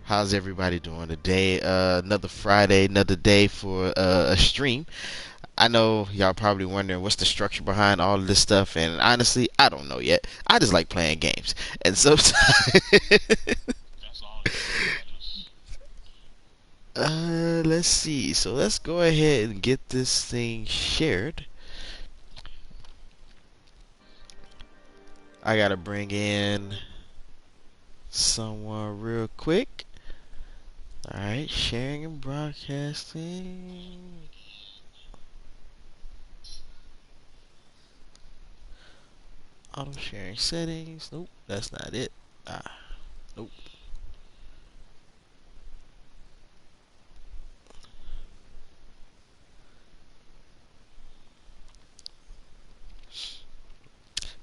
How's everybody doing today? Another Friday, another day for a stream. I know y'all probably wondering what's the structure behind all of this stuff, and honestly, I don't know yet. I just like playing games, and sometimes, let's see. So let's go ahead and get this thing shared. I gotta bring in someone real quick. All right, sharing and broadcasting. Auto sharing settings. Nope, that's not it. Nope.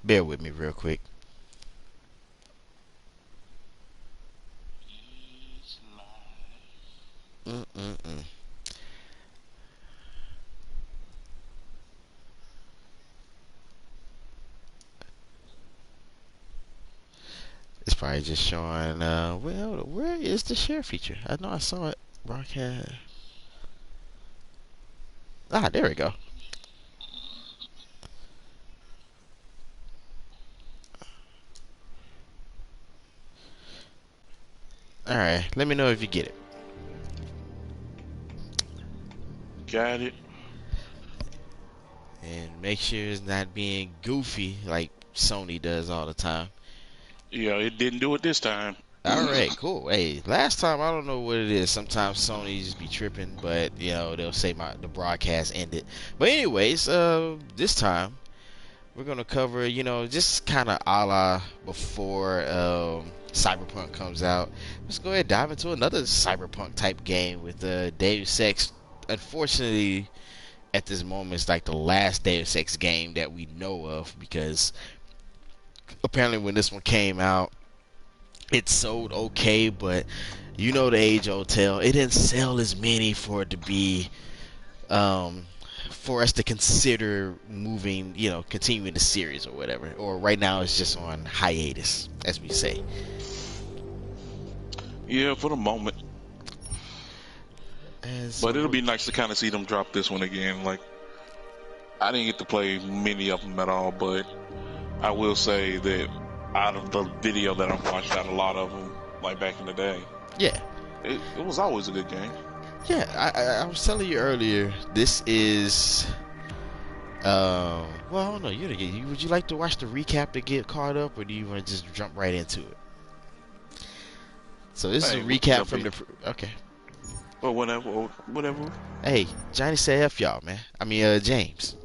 Bear with me real quick. Mm-mm-mm. It's probably just showing, well, where is the share feature? I know I saw it. Broadcast. Ah, there we go. Alright, let me know if you get it. Got it. And make sure it's not being goofy like Sony does all the time. Yeah, it didn't do it this time. Alright, cool. Hey, last time, I don't know what it is. Sometimes Sony just be tripping, but, they'll say the broadcast ended. But anyways, this time, we're gonna cover, just kind of a la before Cyberpunk comes out. Let's go ahead and dive into another Cyberpunk type game with Deus Ex. Unfortunately, at this moment, it's like the last Deus Ex game that we know of because apparently when this one came out, it sold okay, but you know the age-old tale. It didn't sell as many for it to be um, for us to consider moving, continuing the series or whatever. Or right now it's just on hiatus, as we say. Yeah, for the moment. So But it'll be nice to kind of see them drop this one again. Like, I didn't get to play many of them at all, but I will say that out of the video that I've watched, out a lot of them, like back in the day, yeah, it was always a good game. yeah. I was telling you earlier. This is. Well, I don't know. Would you like to watch the recap to get caught up, or do you want to just jump right into it? So this is Hey, a we can recap jump from in. the. Okay. Or whatever, or whatever. Hey, Johnny said F y'all, man. I mean, James.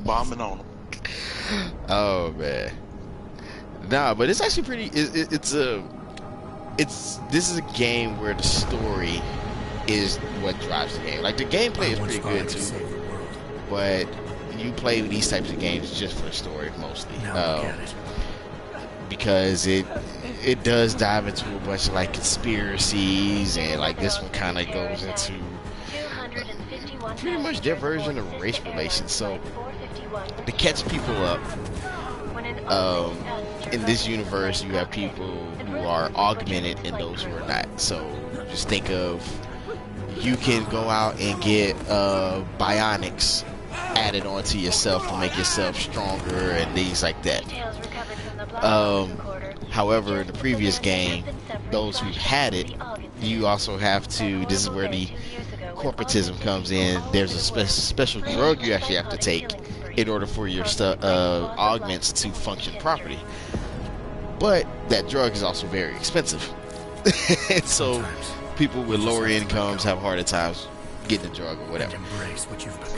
Bombing on them. Oh man. Nah, but it's actually pretty. This is a game where the story is what drives the game. Like the gameplay is pretty good too, but you play these types of games just for the story mostly. Because it does dive into a bunch of like conspiracies, and like this one kind of goes into pretty much their version of race relations. So to catch people up, in this universe, you have people who are augmented and those who are not. So just think of, you can go out and get bionics added onto yourself to make yourself stronger and things like that. However, in the previous game, those who had it, you also have to. This is where the corporatism comes in. There's a special drug you actually have to take in order for your augments to function properly. But that drug is also very expensive, and so people with lower incomes have harder times getting the drug or whatever.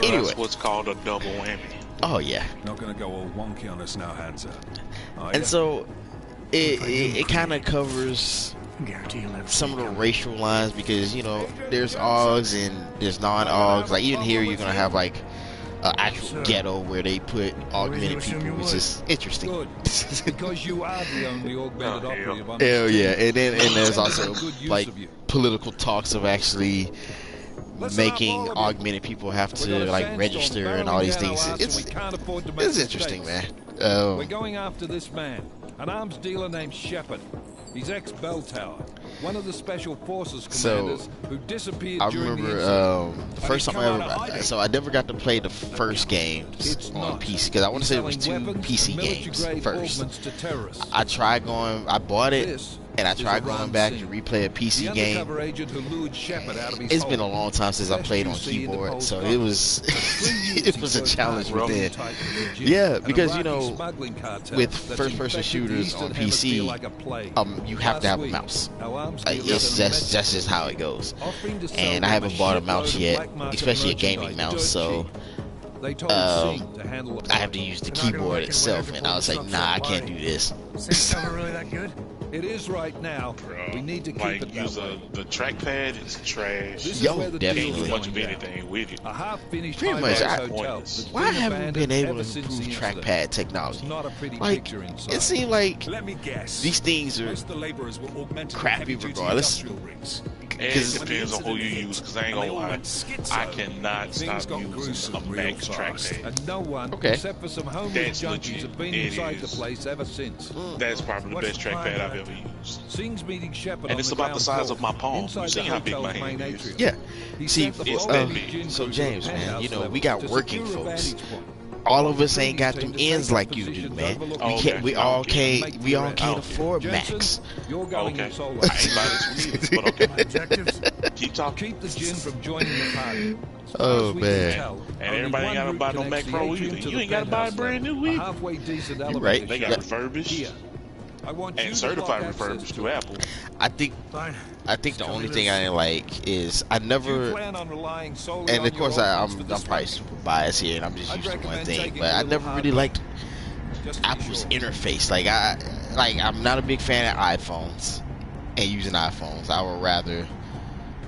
Anyway, That's what's called a double whammy. oh yeah. Not gonna go all wonky on us now, Hansa. And so it kind of covers some of the racial lines because there's Augs and there's non-Augs. Like even here, you're gonna have like an actual ghetto where they put augmented people, which is interesting. Because you are the only augmented operative on Hell yeah, and there's Send also us a good use like of you. political talks of actually making augmented people have to like register and all these things. It's interesting, man. We're going after this man, an arms dealer named Shepard. He's ex-Bell Tower, one of the Special Forces So, commanders who disappeared I during remember the incident. the first time I ever. So I never got to play the first games It's on not. PC because I want to He's say it was selling 2 weapons PC and games military-grade first. ordnance to terrorists. I tried going. I bought it. This And I is tried Iran going back to Singh, replay a PC the game. undercover agent who lured Shepard out of his It's been a hole. long time since I Best played you on see in the keyboard, post so office. it was it was a challenge Bro. within. Yeah, because you know, with first-person shooters on PC, you have to have a mouse. It's that's just how it goes. And I haven't bought a mouse yet, especially a gaming mouse, so I have to use the keyboard itself. And I was like, nah, I can't do this. Really that good? It is right now. Bro, We need to keep like it that way. the trackpad is trash. This is Yo, where the definitely. deal is Much of going anything with it. down. A half-finished Pretty much, high-rise hotel pointless. that's Why been haven't we been abandoned able ever to since improve the incident. trackpad It's technology? not a pretty Like, picture inside. it seemed like Let me guess. these things are Most of the laborers were augmented crappy heavy-duty regardless. industrial rigs. It 'Cause- depends on who you use, because I ain't gonna lie, I cannot Things stop got using gruesome a real Max fast, trackpad. and no one, Okay. except for some homeless That's junkies, legit. have been It inside the is. place ever since. That's probably the What's best the plan, trackpad I've man? ever used. Sings meeting Shepard And on it's the about the ground size floor, of my palm. inside You see the how big hotel's my hand main is? atrium. Yeah. He See, sent the it's full that Navy big. gin So crew to James, the man, penthouse you know, level we got to working secure a folks. vantage point. All of us ain't got Team them to take ends up like you do, positions man. overlooking Oh, We okay. can't. We I all don't care. can't. We all I can't don't care. afford Jensen, Max. you're going Okay. in solo. I ain't buy this one either, but okay. Objectives? Keep talking. Keep the gin from joining the party. As Oh, far as we can man. tell, And only everybody one ain't gotta route buy no connects Mac the Pro atrium either. to You the ain't gotta buy a penthouse brand level. new A either. halfway decent right. elevator They got shaft. refurbished Here. I want you and to certified block access refurbished to to it. Apple. I think. Fine. I think the Tell me only this. thing I didn't like is I Do you never. plan on relying solely And on of course, your I'm offense for I'm this probably one? super biased here, and I'm just I'd used to one recommend thing. taking But a I little never hard really right. liked Just to be Apple's sure. interface. I'm not a big fan of iPhones and using iPhones. I would rather.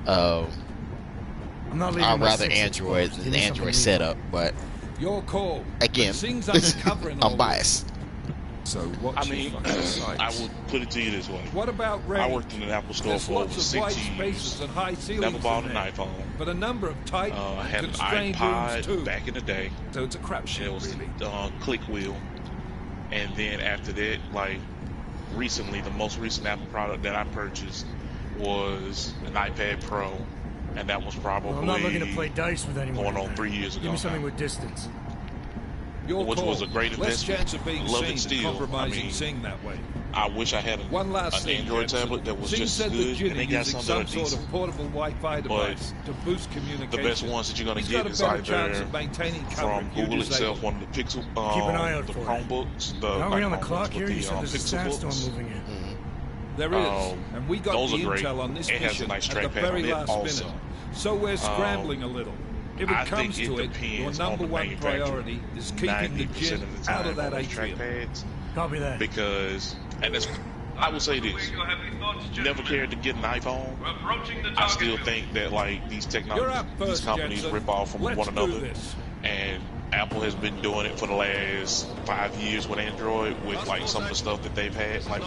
I'm not leaving I'd my rather six Android exposed. than Give the me Android something setup, but Your call. again, But Singh's undercover in all I'm biased. So what I mean, I will put it to you this way. What about Ray? I worked in an Apple store There's for over lots of white 6 spaces years. and high ceilings Never bought in an there, iPhone. but a number of tight, I had an constrained rooms too. iPod back in the day. So it's a It crapshoot, was really. the click wheel. And then after that, like recently, the most recent Apple product that I purchased was an iPad Pro. And that was probably Well, I'm not looking to play dice with anyone. going on tonight. 3 years Give ago me something now. with distance. Your which call. was a great Less investment. chance of being Love seen it still. and compromising I mean, Singh that way. I wish I had One last an thing, Android Jensen. tablet that was Singh just as said that good, Jin and they is got using some that are some sort decent. of portable Wi-Fi device to boost The communication. best ones that you're gonna He's get got a is better chance either of maintaining from coverage. You Google disable itself, it. one of the Pixel, Keep an eye out the for it. Chromebooks, the Are we on the not clock Chromebooks, here? but You said the there's a Pixel sandstorm books. moving in. There is, and we got those the are great. intel on this It has a mission nice at the trackpad very on it last also. minute. So we're scrambling a little. If it I comes think it to it, your depends number on the one manufacturer priority is keeping the 90% gin of the out time of that on those atrium. trackpads, Copy that. because, and it's, I would say this, never cared to get an iPhone. I still think that like these You're up these first, companies Jensen. rip off from Let's one do another, this. and Apple has been doing it for the last 5 years with Android, with like some of the stuff that they've had. Like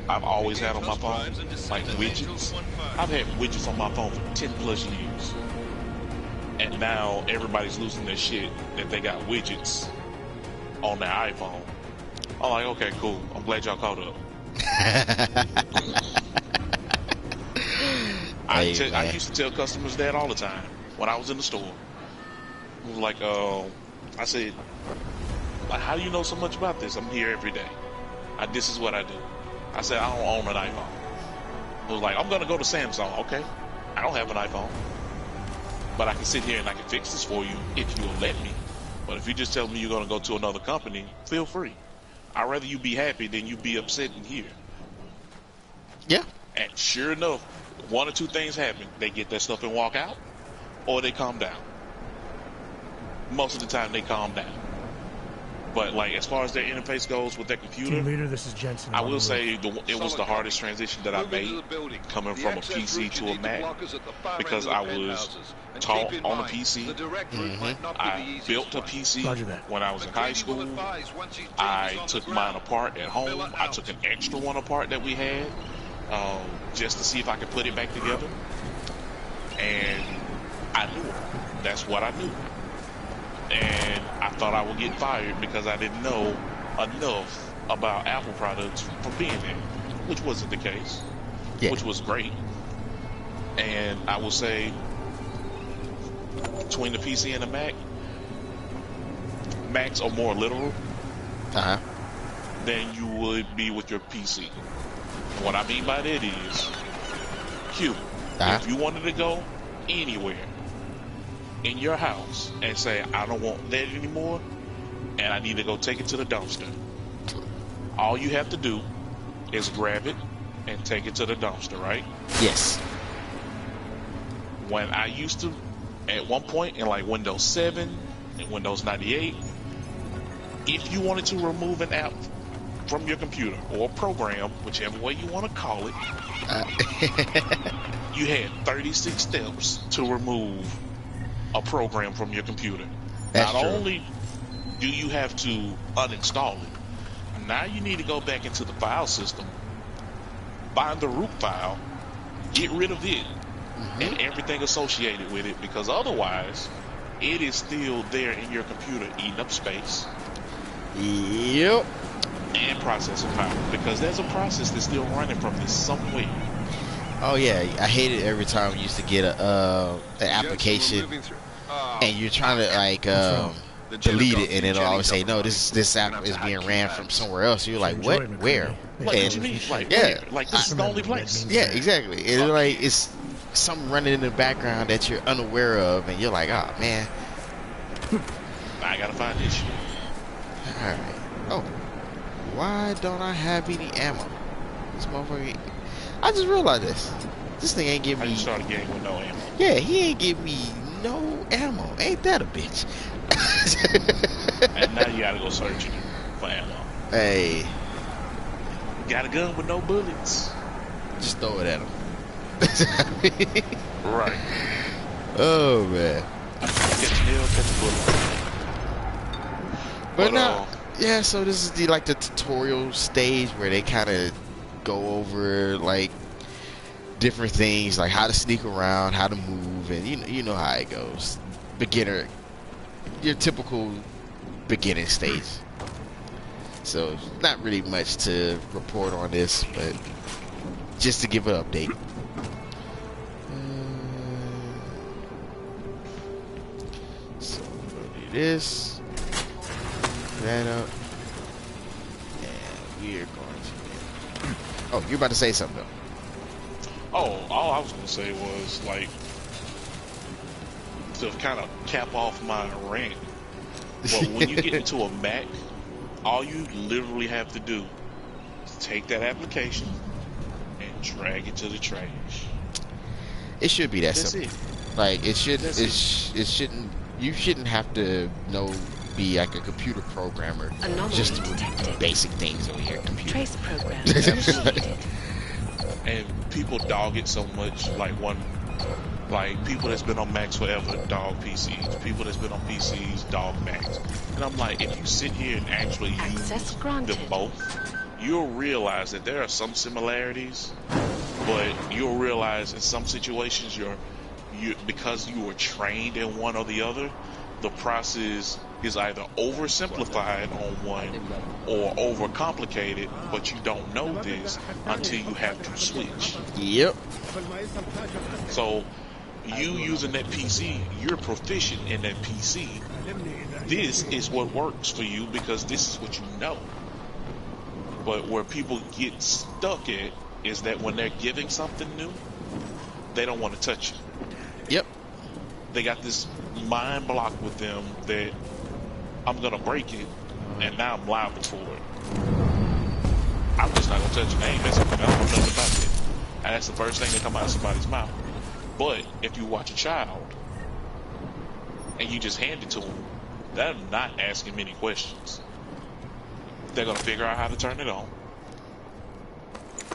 I've always had on my phone, like widgets. I've had widgets on my phone for 10 plus years, and now everybody's losing their shit that they got widgets on their iPhone. I'm like, okay, cool. I'm glad y'all caught up. I used to tell customers that all the time when I was in the store. It was like, I said, like, how do you know so much about this? I'm here every day. This is what I do. I said, I don't own an iPhone. I was like, I'm gonna go to Samsung. Okay, I don't have an iPhone, but I can sit here and I can fix this for you if you'll let me. But if you just tell me you're gonna go to another company, feel free. I'd rather you be happy than you be upset in here. Yeah. And sure enough, one or two things happen. They get their stuff and walk out, or they calm down. Most of the time, they calm down. But like as far as their interface goes with their computer, Team leader, this is Jensen. I will say it was the hardest transition that I made coming from a PC to a Mac, because I was taught on a PC. I built a PC when I was in high school. I took mine apart at home. I took an extra one apart that we had just to see if I could put it back together. And I knew it. That's what I knew. And I thought I would get fired because I didn't know enough about Apple products from being there. which wasn't the case, Yeah. which was great. And I will say, between the PC and the Macs are more literal than you would be with your PC. And what I mean by that is, Q, if you wanted to go anywhere in your house and say, I don't want that anymore, and I need to go take it to the dumpster, all you have to do is grab it and take it to the dumpster, right? Yes. When I used to, at one point in like Windows 7 and Windows 98, if you wanted to remove an app from your computer or program, whichever way you want to call it, you had 36 steps to remove a program from your computer. That's Not true. only do you have to uninstall it, now you need to go back into the file system, find the root file, get rid of it, and everything associated with it, because otherwise it is still there in your computer eating up space. Yep. And processing power, because there's a process that's still running from this somewhere. Oh yeah, I hate it every time you used to get an application and you're trying to like delete it, and it'll always say, no, this app is being ran from somewhere else. You're like, what? Where? Like, what you mean? Like, yeah, where? Like, this is the only place. Yeah, exactly. It's like it's something running in the background that you're unaware of, and you're like, oh man, I gotta find this shit. All right. Oh, why don't I have any ammo? This motherfucker. I just realized this. This thing ain't give me. I just started getting with no ammo. Yeah, he ain't give me no ammo. Ain't that a bitch? And now you gotta go searching for ammo. Hey, Got a gun with no bullets. just throw it at him. Right. Oh man. Catch a nail, catch a bullet. But now, yeah. So this is the tutorial stage where they kind of go over like different things, like how to sneak around, how to move, and you know how it goes. Beginner, your typical beginning stage. So not really much to report on this, but just to give an update. So we'll do this. That up, and we are going to. Oh, you're about to say something though. Oh, all I was gonna say was like to kind of cap off my rant. Well, when you get into a Mac, all you literally have to do is take that application and drag it to the trash. It should be that That's simple. it. Like it should. That's It shouldn't. You shouldn't have to be like a computer programmer just to do basic things on your computer. Trace program initiated. And people dog it so much. Like people that's been on Macs forever dog PCs. People that's been on PCs dog Macs. And I'm like, if you sit here and actually use them both, you'll realize that there are some similarities, but you'll realize in some situations you because you were trained in one or the other, the process is either oversimplified on one or overcomplicated, but you don't know this until you have to switch. Yep. So you using that PC, you're proficient in that PC. This is what works for you because this is what you know. But where people get stuck at is that when they're giving something new, they don't want to touch it. Yep. They got this mind block with them that I'm gonna break it, and now I'm liable for it. I'm just not gonna touch it. I ain't messing with it. I don't know nothing about it. And that's the first thing that come out of somebody's mouth. But if you watch a child and you just hand it to them, they're not asking many questions. They're gonna figure out how to turn it on.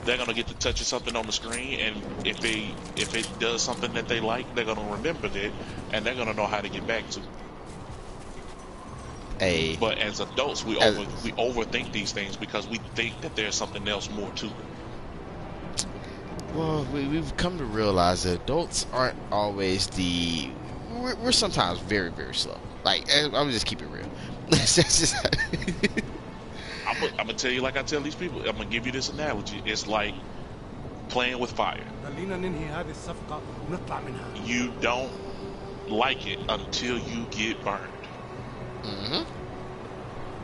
They're gonna get to touching something on the screen, and if it does something that they like, they're gonna remember that, and they're gonna know how to get back to it. Hey. But as adults, we overthink these things because we think that there's something else more to it. Well, we've come to realize that adults aren't always we're sometimes very, very slow. Like, I'm just keep it real. I'm gonna tell you like I tell these people. I'm gonna give you this analogy. It's like playing with fire. You don't like it until you get burned. Mm-hmm.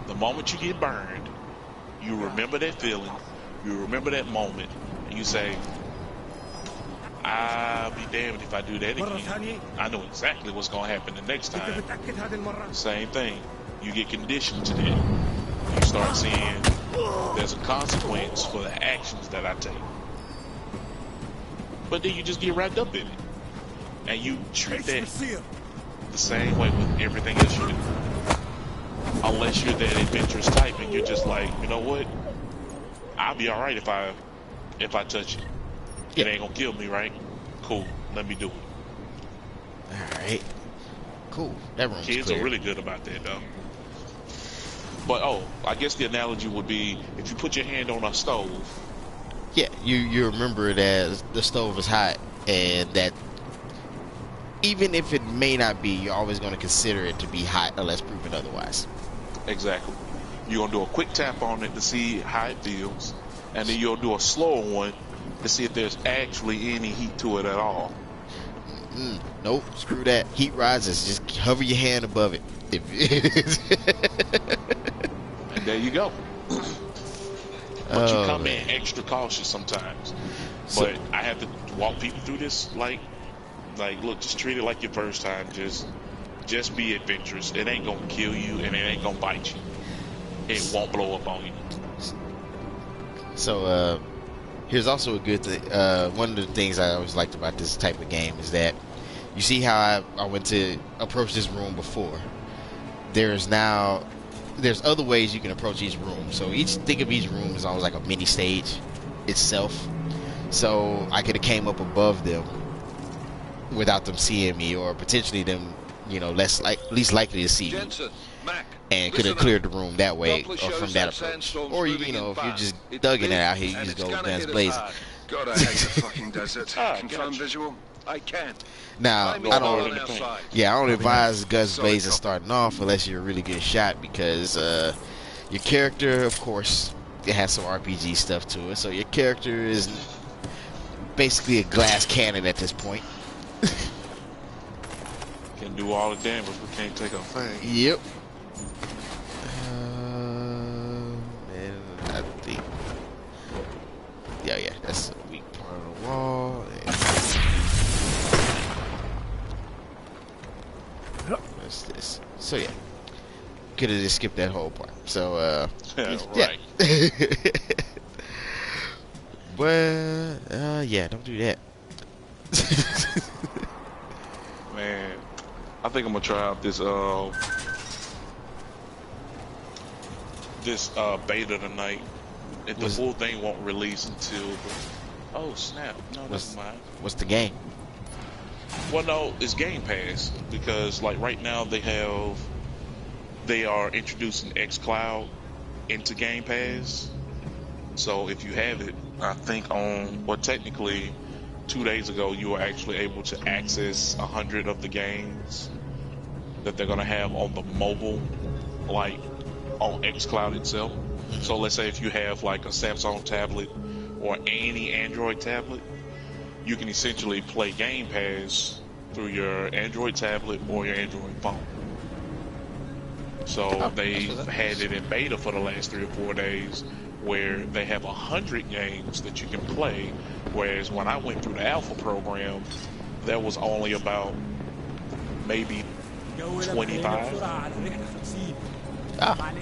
The moment you get burned, you remember that feeling, you remember that moment, and you say, I'll be damned if I do that again. I know exactly what's going to happen the next time. Same thing. You get conditioned to that. You start seeing there's a consequence for the actions that I take. But then you just get wrapped up in it. And you treat that the same way with everything else you do. Unless you're that adventurous type and you're just like, you know what? I'll be alright if I touch it. It ain't gonna kill me, right? Cool. Let me do it. Alright. Cool. That room's Kids clear. are really good about that, though. But, I guess the analogy would be if you put your hand on a stove. Yeah, you remember that the stove is hot, and that even if it may not be, you're always going to consider it to be hot unless proven otherwise. Exactly. You're going to do a quick tap on it to see how it feels, and then you'll do a slower one to see if there's actually any heat to it at all. Nope, screw that. Heat rises. Just hover your hand above it. And there you go. But you come in extra cautious sometimes. But I have to walk people through this like look, just treat it like your first time. Just be adventurous. It ain't gonna kill you and it ain't gonna bite you. It won't blow up on you. So here's also a good thing. One of the things I always liked about this type of game is that you see how I went to approach this room before. There's other ways you can approach each room. So think of each room as always like a mini stage itself. So I could have came up above them without them seeing me, or potentially them, least likely to see me, and could have cleared the room that way, or from that approach. Or if you're just thugging it out here, you just go guns blazing. God, I hate the fucking desert. Confirm visual. I can. Now, I don't advise guns blazing Cool. starting off unless you're a really good shot, because your character, of course, it has some RPG stuff to it. So your character is basically a glass cannon at this point. Can do all the damage, but can't take a thing. Yep. And I think, yeah, that's a weak part of the wall. What's this? So yeah, could have just skipped that whole part. So right. But yeah, don't do that. Man, I think I'm gonna try out this beta tonight. If the full thing won't release until oh snap! No, never mind. What's the game? Well, no, it's Game Pass, because like right now they are introducing xCloud into Game Pass. So if you have it, I think technically 2 days ago you were actually able to access 100 of the games that they're gonna have on the mobile, like on xCloud itself. So let's say if you have like a Samsung tablet or any Android tablet, you can essentially play Game Pass through your Android tablet or your Android phone. So they've had it in beta for the last 3 or 4 days, where they have 100 games that you can play, whereas when I went through the alpha program, there was only about maybe 25.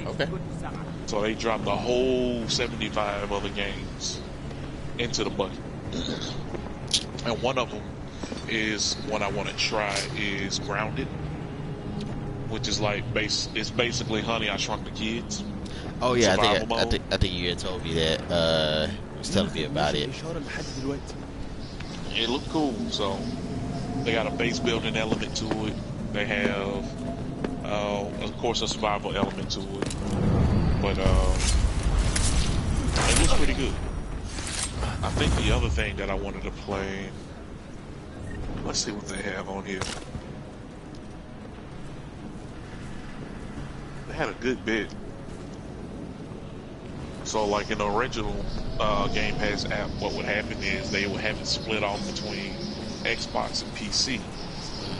Okay. So they dropped the whole 75 other games into the bucket. And one of them is one I want to try is Grounded, which is like it's basically Honey, I Shrunk the Kids. Oh yeah, I think you had told me that. Was telling me about it. It looked cool. So they got a base building element to it. They have, of course, a survival element to it. But it looks pretty good. I think the other thing that I wanted to play. Let's see what they have on here. They had a good bit. So like in the original Game Pass app, what would happen is they would have it split off between Xbox and PC.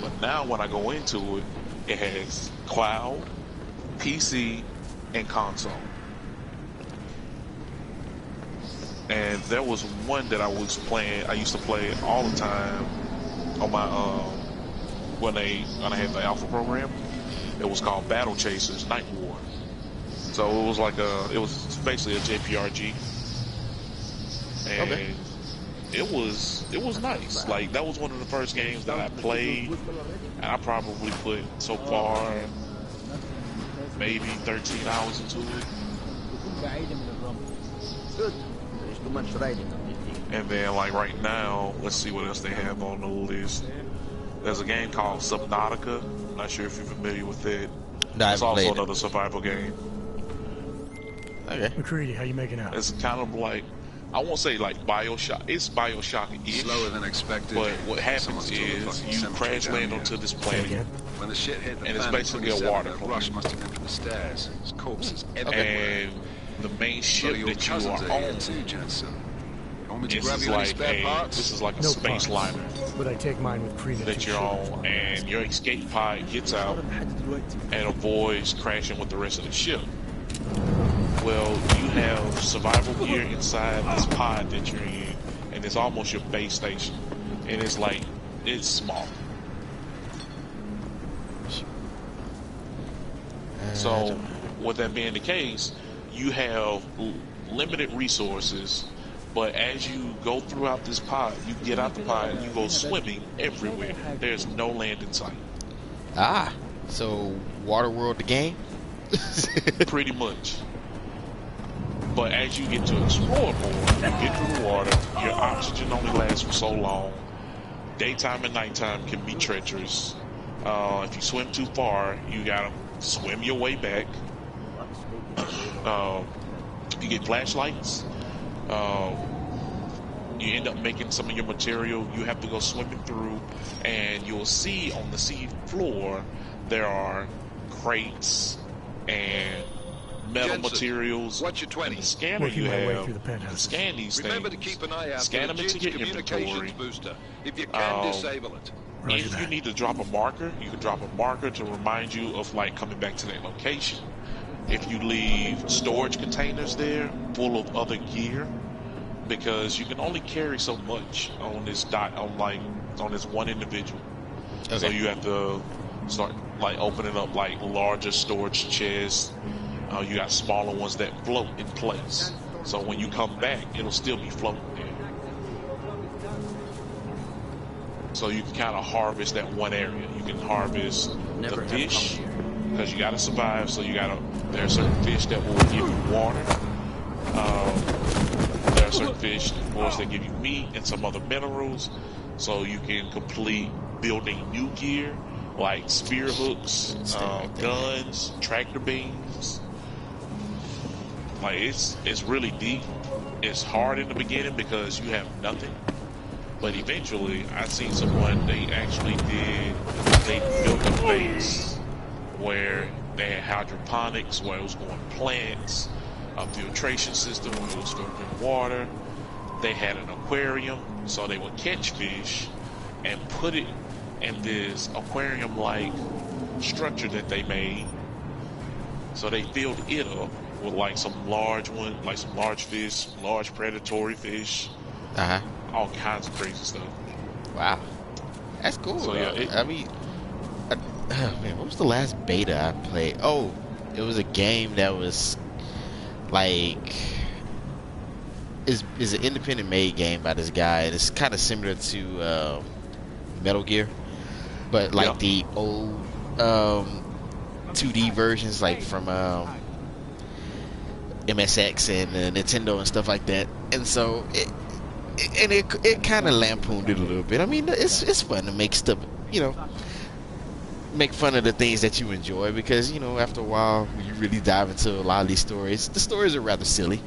But now when I go into it, it has cloud, PC, and console. And there was one that I was playing. I used to play it all the time on my when I had the alpha program. It was called Battle Chasers Night War. So it was like it was basically a JPRG, and Okay. it was nice. Like that was one of the first games that I played, and I probably put so far maybe 13 hours into it. And then like right now, let's see what else they have on the list. There's a game called Subnautica. I'm not sure if you're familiar with it. No, I It's haven't also played another survival game. Okay. McCready, how you making out? It's kind of like, I won't say like Bioshock. It's Bioshock-ish. Slower than expected. But what happens Someone's took the is fucking you cemetery crash down land here. onto this Say planet, again? When the shit hit the and it's fan at basically a 27, water that clone. rush must have been from the stairs. There's corpses everywhere. and the main So ship your that you cousins are are here on, too, Jensen. You want me to this grab is you any like spare parts? this is like a No space parts. liner But I take mine with credence. that you're on, and your escape pod gets out and avoids crashing with the rest of the ship. Well, you have survival gear inside this pod that you're in, and it's almost your base station, and it's small. So, with that being the case, you have limited resources, but as you go throughout this pod, you get out the pod and you go swimming everywhere. There's no land in sight. Ah, so Waterworld the game? Pretty much. But as you get to explore more, you get through the water, your oxygen only lasts for so long. Daytime and nighttime can be treacherous. If you swim too far, you gotta swim your way back. You get flashlights. You end up making some of your material you have to go swimming through, and you'll see on the sea floor there are crates and metal Jensen, materials. what's your 20? And the scanner Working you my way have through the to penthouses. scan these Remember to things. keep an eye out Scan for them the into Jit's your communications inventory. booster. If you can, disable it. Roger If that. you need to drop a marker, you can drop a marker to remind you of like coming back to that location. If you leave storage containers there full of other gear, because you can only carry so much on this on this one individual. Okay. So you have to start like opening up like larger storage chests. You got smaller ones that float in place. So when you come back, it'll still be floating there. So you can kind of harvest that one area. You can harvest the fish because you got to survive. So there are certain fish that will give you water. There are certain fish, of course, that give you meat and some other minerals. So you can complete building new gear like spear hooks, guns, tractor beams. Like it's really deep. It's hard in the beginning because you have nothing. But eventually, I seen someone, they built a base where they had hydroponics, where it was growing plants, a filtration system where it was filtering water. They had an aquarium, so they would catch fish and put it in this aquarium-like structure that they made. So they filled it up with like some large fish, large predatory fish. Uh-huh. All kinds of crazy stuff. Wow. That's cool. So, yeah, man, what was the last beta I played? Oh, it was a game that was like is an independent made game by this guy, and it's kind of similar to Metal Gear, but like the old 2D versions, like from MSX and Nintendo and stuff like that. And so it kind of lampooned it a little bit. I mean, it's fun to make stuff, make fun of the things that you enjoy, because after a while when you really dive into a lot of these stories, the stories are rather silly.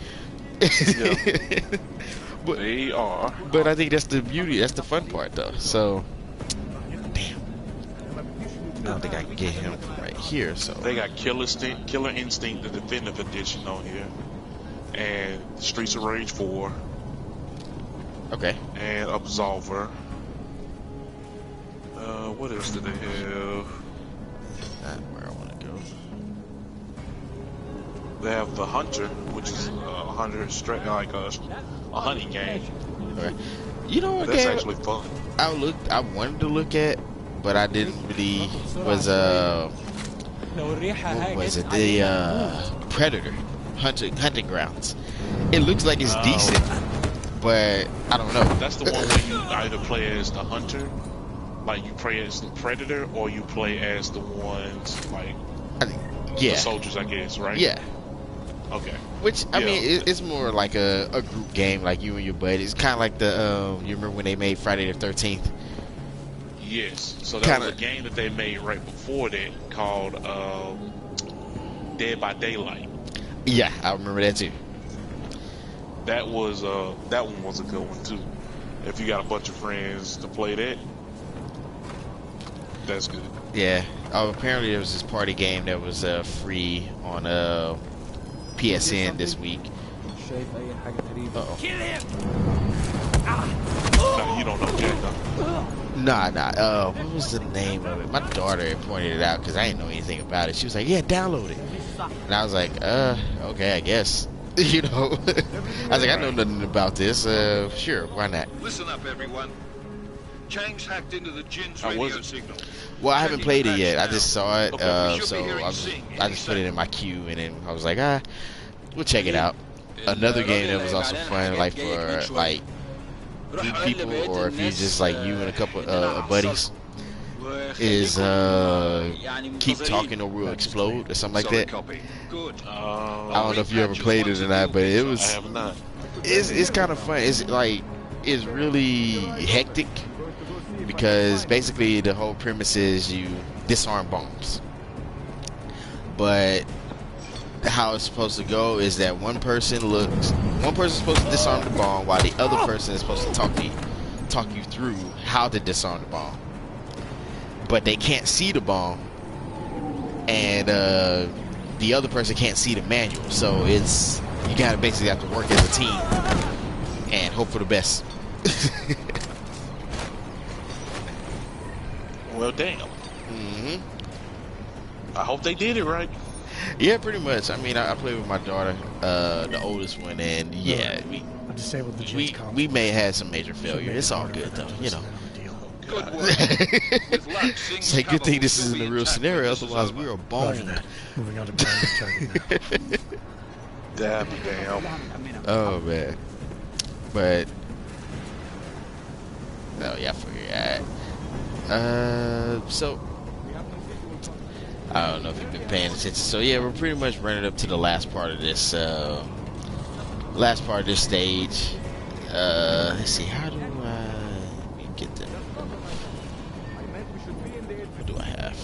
But they are. But I think that's the beauty, that's the fun part though. So damn, I don't think I can get him from right here. So they got Killer Instinct, the Definitive Edition on here, and Streets of Rage 4. Okay. And Absolver. What else do they have? Not where I want to go. They have The Hunter, which is a hunting game. Okay. You know what That's game actually fun. I wanted to look at, but I didn't really. Was what was it? The Predator hunting grounds. It looks like it's decent, but I don't know. That's the one where you either play as the hunter, like you play as the predator, or you play as the ones like the soldiers, I guess, right? Yeah. Okay. Which I mean, it's more like a group game, like you and your buddy. It's kind of like the you remember when they made Friday the 13th? Yes. So that was a game that they made right before that called Dead by Daylight. Yeah, I remember that too. That was that one was a good one too. If you got a bunch of friends to play that, that's good. Yeah. Oh, apparently there was this party game that was free on PSN this week. Uh-oh. Kill him! No, you don't know Jack, though. Nah. What was the name of it? My daughter pointed it out because I didn't know anything about it. She was like, "Yeah, download it," and I was like, okay, I guess." You know, I was like, "I know nothing about this. Sure, why not?" Listen up, everyone. Chang's hacked into the Jin's radio signal. Well, I haven't played it yet. I just saw it, Okay. so I just put it in my queue, and then I was like, we'll check it out. Another game that was also fun, like for like group people, or if you just like you and a couple of buddies, is Keep Talking or We'll Explode or something like that. I don't know if you ever played it or not, but it was. I have not. It's kind of fun. It's like it's really hectic because basically the whole premise is you disarm bombs, but how it's supposed to go is that one person's supposed to disarm the bomb while the other person is supposed to talk you through how to disarm the bomb, but they can't see the bomb, and the other person can't see the manual, so it's you gotta basically have to work as a team and hope for the best. Well, damn. I hope they did it right. Yeah, pretty much. I mean, I played with my daughter, the oldest one, and yeah, I disabled the Jin's comms. we may have had some major failure. It's all good though, you know. Good work. With luck, It's a good thing this isn't a real scenario, otherwise we are boned. Moving on to primary target now. Damn. Oh man, but oh yeah, I forget. So I don't know if you've been paying attention. So yeah, we're pretty much running up to the last part of this stage. Let's see, how do let me get them? What do I have?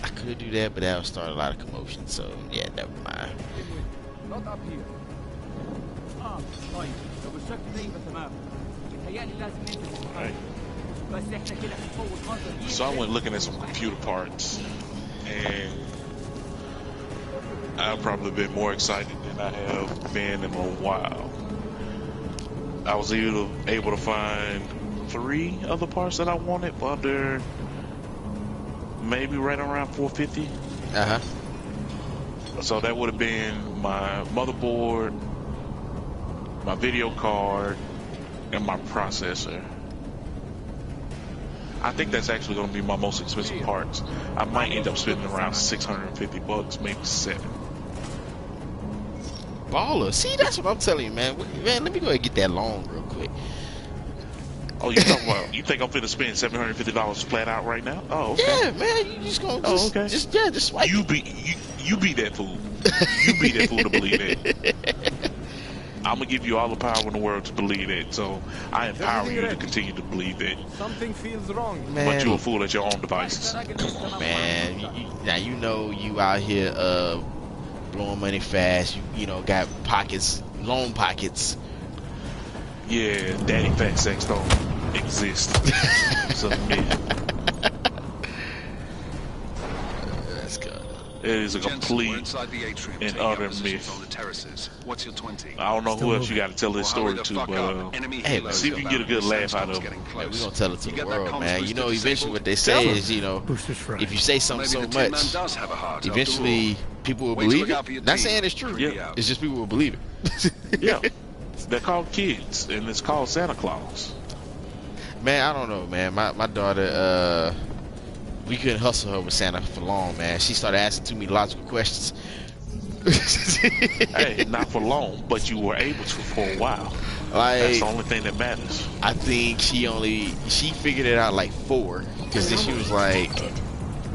I could do that, but that would start a lot of commotion, so yeah, never mind. Not up here. طيب لو الشكل زي ما تمام يتهيألي لازم ننتبه. Right. بس احنا كده هنفوت منظر. So I went looking at some computer parts, and I've probably been more excited than I have been in a while. I was able to find 3 other parts that I wanted for under maybe right around $450. So that would have been my motherboard, my video card, and my processor. I think that's actually going to be my most expensive parts. I might end up spending around $650, maybe $700. Baller. See, that's what I'm telling you, man. Man, let me go ahead and get that loan real quick. Oh, you talking about? You think I'm finna spend $750 flat out right now? Oh, okay. Yeah, man. You just gonna just swipe. You be that fool. You be that fool to believe it. I'm gonna give you all the power in the world to believe it. So I empower you to continue to believe it. Something feels wrong. Man, But you're a fool at your own devices. come on, man. Now you know you out here blowing money fast. You know got pockets, loan pockets. Yeah, daddy fat sex don't exist. It's a myth. Let's go. It is a complete and utter myth. I don't know who else you got to tell this story to, but Hey, man, see if you can get a good laugh out of it. Man, we're gonna tell it to the world, man. You know, eventually what they say is, you know, if you say something so much, eventually people will believe it. Not saying it's true. Yeah. It's just people will believe it. Yeah, they're called kids, and it's called Santa Claus. Man, I don't know, man. My daughter, we couldn't hustle her with Santa for long, man. She started asking too many logical questions. Hey, not for long, but you were able to for a while. Like, that's the only thing that matters. I think she figured it out like 4, because then she was like,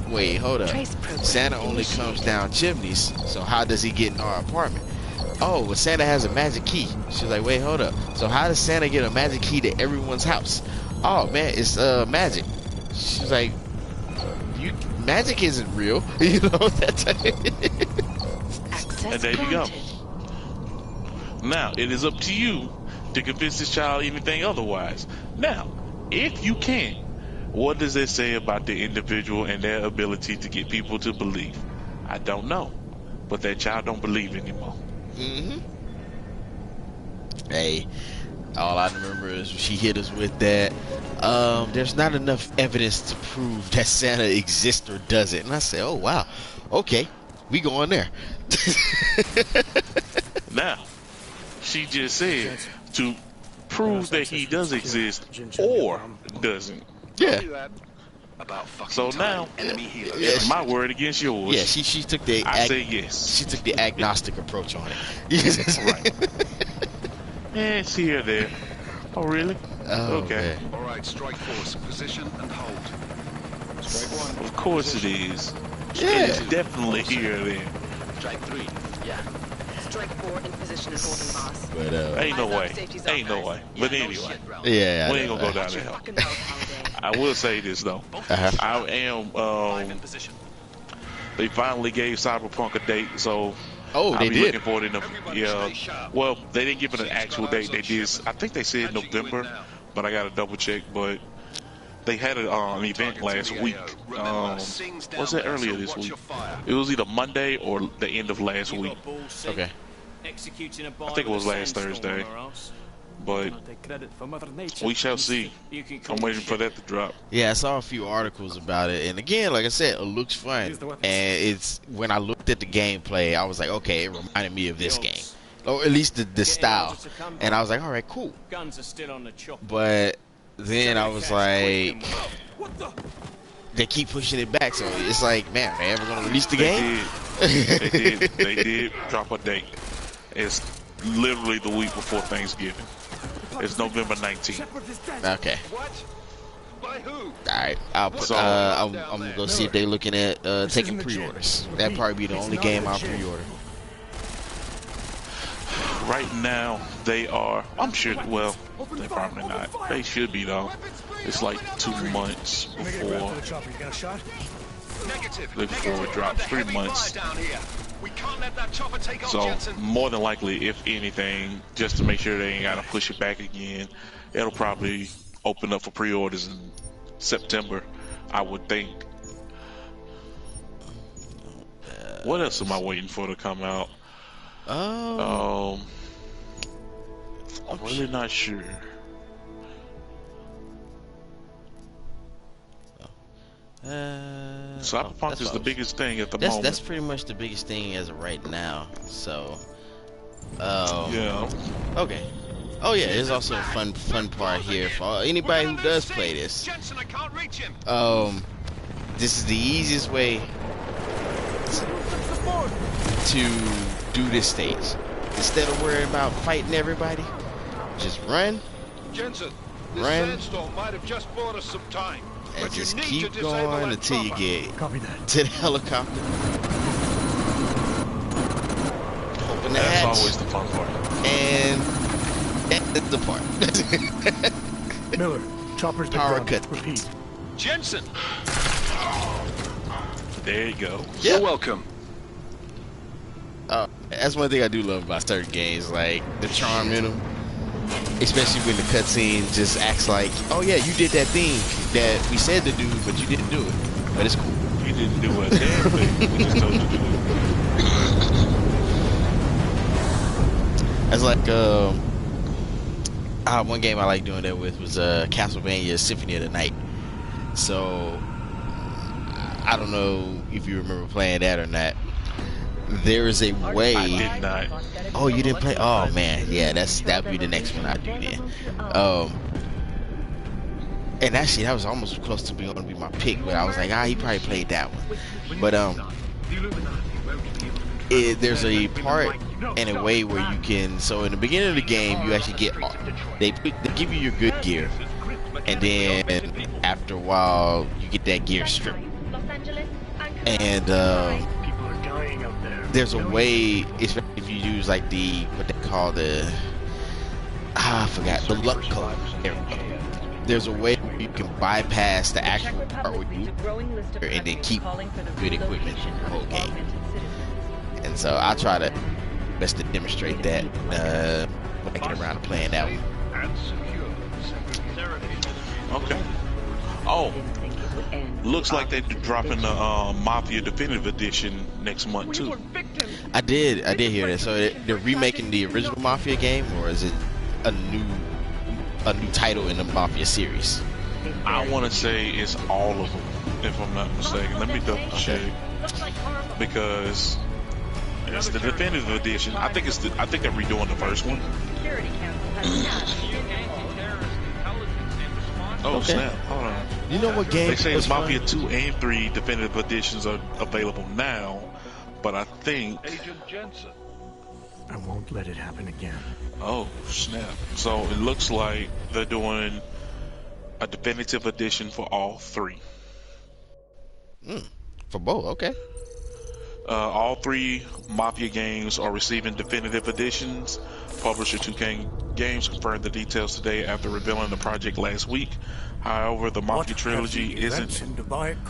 wait, hold up. Santa only comes down chimneys, so how does he get in our apartment? Oh, well, Santa has a magic key. She's like, wait, hold up. So how does Santa get a magic key to everyone's house? Oh, man, it's magic. She's like, magic isn't real. You know, that's and there you go. Now, it is up to you to convince this child anything otherwise. Now, if you can, what does it say about the individual and their ability to get people to believe? I don't know. But that child don't believe anymore. Mm-hmm. Hey, all I remember is she hit us with that. There's not enough evidence to prove that Santa exists or doesn't. And I said, oh, wow. Okay, we going there. Now, she just said to prove that he does exist or doesn't. Yeah. So now, it's my word against yours. Yeah, she took the I say yes. She took the agnostic approach on it. Right. Yeah, it's here or there. Oh, really? Oh, okay. Man. All right, strike force, position and hold. Strike 1. Of course it is. Yeah. It's definitely here or there. Strike 3. Yeah. Strike 4 in position and holding, boss. But ain't no way. Ain't no way. But anyway, yeah, we ain't gonna go down there. Fucking mouth, Holiday. I will say this though. I am. They finally gave Cyberpunk a date, so oh, I'll they be did. looking forward to them. Well, they didn't give it an actual date. They did. I think they said November, but I gotta double check. But they had an event last week. Was it earlier this week? It was either Monday or the end of last week. Okay. I think it was last Thursday. But we shall see. I'm waiting for that to drop. Yeah, I saw a few articles about it, and again, like I said, it looks fun. And it's when I looked at the gameplay, I was like, okay, it reminded me of this game, or at least the style. And I was like, all right, cool. But then I was like, they keep pushing it back, so it's like, man, are they ever gonna release the game? They did drop a date. It's literally the week before Thanksgiving. It's November 19th. Okay. What? By who? Alright, I'll put, So- I'm gonna go see if they're looking at taking pre-orders. That'd probably be the only game I'll pre-order. Right now, they are. I'm sure. Well, they probably not. They should be though. It's like 2 months before it drops. 3 months. We can't let that chopper take off, So Jensen. more than likely, if anything, just to make sure they ain't gotta push it back again, it'll probably open up for pre-orders in September, I would think. What else am I waiting for to come out? I'm really not sure. Cyberpunk is the biggest thing at the moment. That's pretty much the biggest thing as of right now. So, Yeah. okay. Oh yeah, there's also a fun part here for anybody who does play this. Jensen, I can't reach him. This is the easiest way to do this stage. Instead of worrying about fighting everybody, just run Jensen, this Run. sandstorm might have just bought us some time. and But you just need keep to disable going that until you chopper. get Copy that. to the helicopter. Open the That's hatch, always the fun part. and that's the part. Miller, chopper's been Power grounded. cut. Repeat. Jensen, There you go. Yeah. you're welcome. That's one thing I do love about certain games, like the charm in them. Especially when the cutscene just acts like, oh yeah, you did that thing that we said to do, but you didn't do it. But it's cool. You didn't do a damn thing. We just told you to do it. That's like one game I like doing that with was Castlevania Symphony of the Night. So I don't know if you remember playing that or not. There is a way. I did not. Oh, you didn't play? Oh man, yeah, that would be the next one I do then. And actually, that was almost close to being going to be my pick, but I was like, he probably played that one. But there's a part in a way where you can. So in the beginning of the game, you actually get they give you your good gear, and then after a while, you get that gear stripped. And there's a way, especially if you use like what they call I forgot, the luck code. There's a way where you can bypass the actual part where you and then keep good equipment the whole game. And so I try to best to demonstrate that when I get around to playing that one. Okay. Oh, looks like they're dropping the Mafia Definitive Edition next month too. I did hear that. So they're remaking the original Mafia game, or is it a new title in the Mafia series? I want to say it's all of them, if I'm not mistaken. Let me double check, because it's the Definitive Edition. I think they're redoing the first one. Oh snap! Hold on. You know what game? They say it's Mafia 2 and 3 Definitive Editions are available now, but I think Agent Jensen. I won't let it happen again. Oh snap! So it looks like they're doing a definitive edition for all three. For both, okay. All three Mafia games are receiving definitive editions. Publisher 2K Games confirmed the details today after revealing the project last week. However, the Mafia trilogy isn't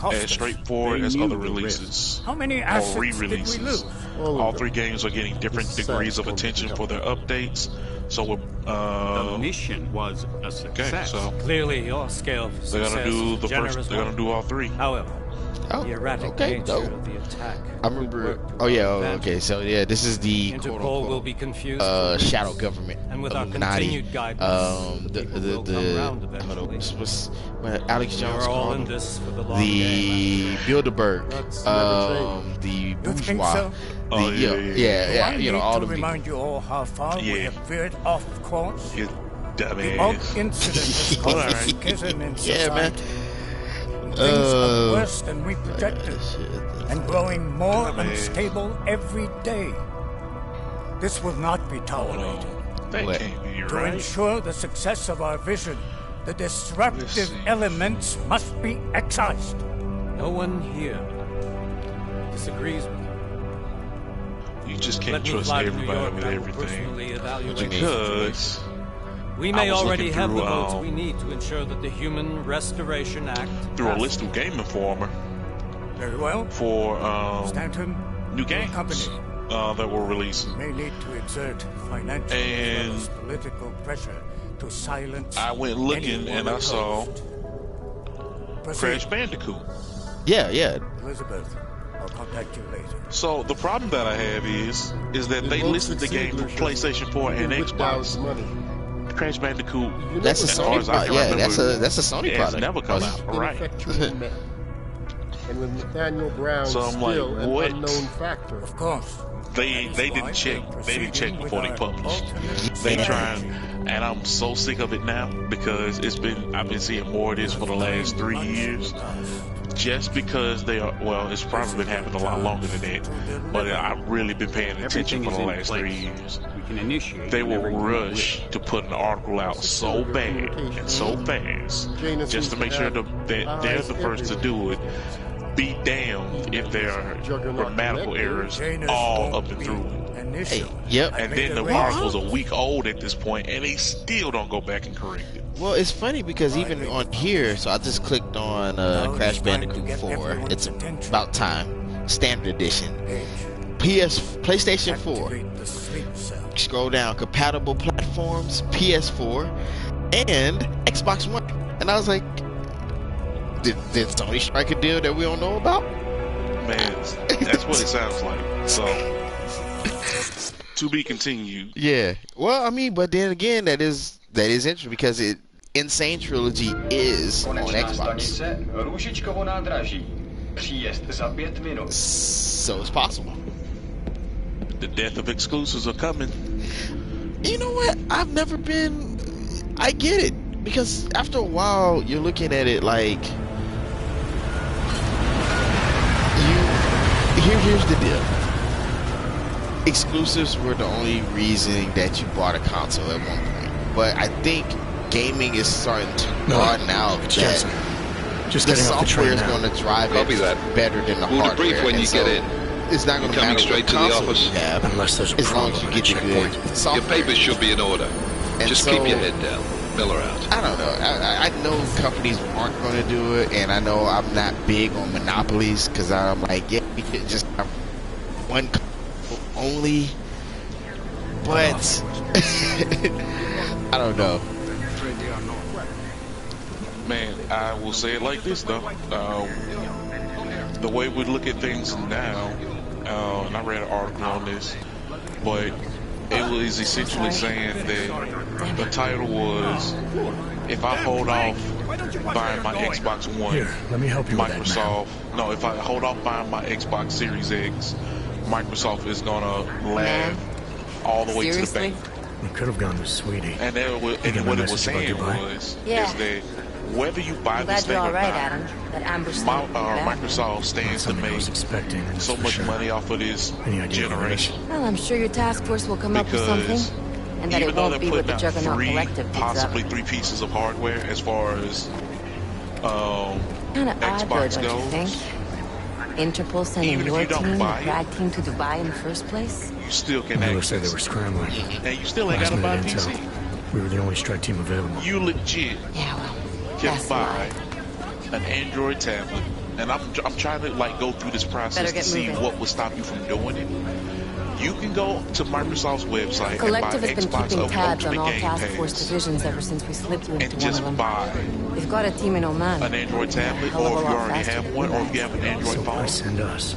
as straightforward as other releases or re-releases. All three games are getting different degrees of attention for their updates. So the mission was a success. Okay, so clearly your scale of they're gonna do the first. They're gonna do all three. However, the erratic nature of the attack. I remember. Oh yeah. Oh, okay. So yeah, this is the Interpol will be confused. shadow government. And with our Illuminati. continued guidance, what's Alex Jones called them? The Bilderberg, the bourgeois. So? Yeah. You know, all the remind you all how far we have veered off course. You The odd dumbass. incident has caused schism in society. Yeah, man. Things are worse than we projected, and growing more unstable every day. This will not be tolerated. That What? can't be To right. ensure the success of our vision, the disruptive elements must be excised. No one here disagrees with you. You just can't trust everybody with everything. Because We may I was already looking have the through, votes we need to ensure that the Human Restoration Act through a passes. list of Game Informer Very well. for Stanton, new games company that we're releasing. may need to exert financial as And well as political pressure to silence. I went looking anyone and I saw opposed. Proceed. Crash Bandicoot. Yeah. Elizabeth, I'll contact you later. So the problem that I have is that they listed the game for PlayStation 4 and Xbox. Crash Bandicoot. That's a as far Sony as I product. can Yeah, remember, that's a Sony it has product. never come out. Right. And with Nathaniel Brown So I'm like, still an what? unknown factor. Of course. They didn't check. They didn't check before they published. They trying, and I'm so sick of it now because I've been seeing more of this for the last 3 years. Just because they are, well, it's probably been happening a lot longer than that, but I've really been paying attention for the last 3 years. We can initiate. They will whenever you rush to put an article out so bad and so fast just to make sure that they're the first to do it. Be damned if there are grammatical errors all up and through it. Hey, yep. And then the article's a week old at this point, and they still don't go back and correct it. Well, it's funny because even on here, so I just clicked on Crash Bandicoot 4. It's about time. Standard edition. PlayStation 4. Scroll down. Compatible platforms, PS4 and Xbox One. And I was like, did Sony strike a deal that we don't know about? Man, that's what it sounds like. So, to be continued. Yeah. Well, I mean, but then again, that is interesting because Insane Trilogy is on Xbox. So it's possible. The death of exclusives are coming. You know what? I've never been. I get it because after a while, you're looking at it like Here's the deal. Exclusives were the only reason that you bought a console at one point, but I think gaming is starting to broaden out that just the software is going to drive it better than the hardware. We'll debrief when you get in. It's not going to matter straight what to the console office. you have, unless there's a as long as you get the good software. Your papers should be in order. And Just so, keep your head down. Miller out. I don't know. I know companies aren't going to do it, and I know I'm not big on monopolies because I'm like, yeah, we could just have one console only. But I don't know. Man, I will say it like this though. The way we look at things now, and I read an article on this, but it was essentially saying that the title was, if I hold off buying my Xbox One, Here, let me help you with that, Microsoft, no, if I hold off buying my Xbox Series X, Microsoft is gonna laugh all the way to the bank. We could have gone with Sweetie. And what it was saying was, is that whether you buy this thing or not, Microsoft stands to make so much money off of this generation. Well, I'm sure your task force will come up with something. And that it won't be what the Juggernaut Collective picks up. Possibly three pieces of hardware as far as kind of odd, though, Xbox don't you think? goes. Interpol sending your team, the drag team, to Dubai in the first place? You still can Miller access said they were scrambling. and you still ain't got to buy a PC. We were the only strike team available. You legit can buy an Android tablet, and I'm trying to like go through this process to see what would stop you from doing it. You can go to Microsoft's website and buy Collective has been Xbox keeping tabs on all Game task Pass force divisions ever since we slipped you into and one just of them. buy They've got a team in Oman. an Android tablet, or if you already have one, or if you have an Android phone. Send us.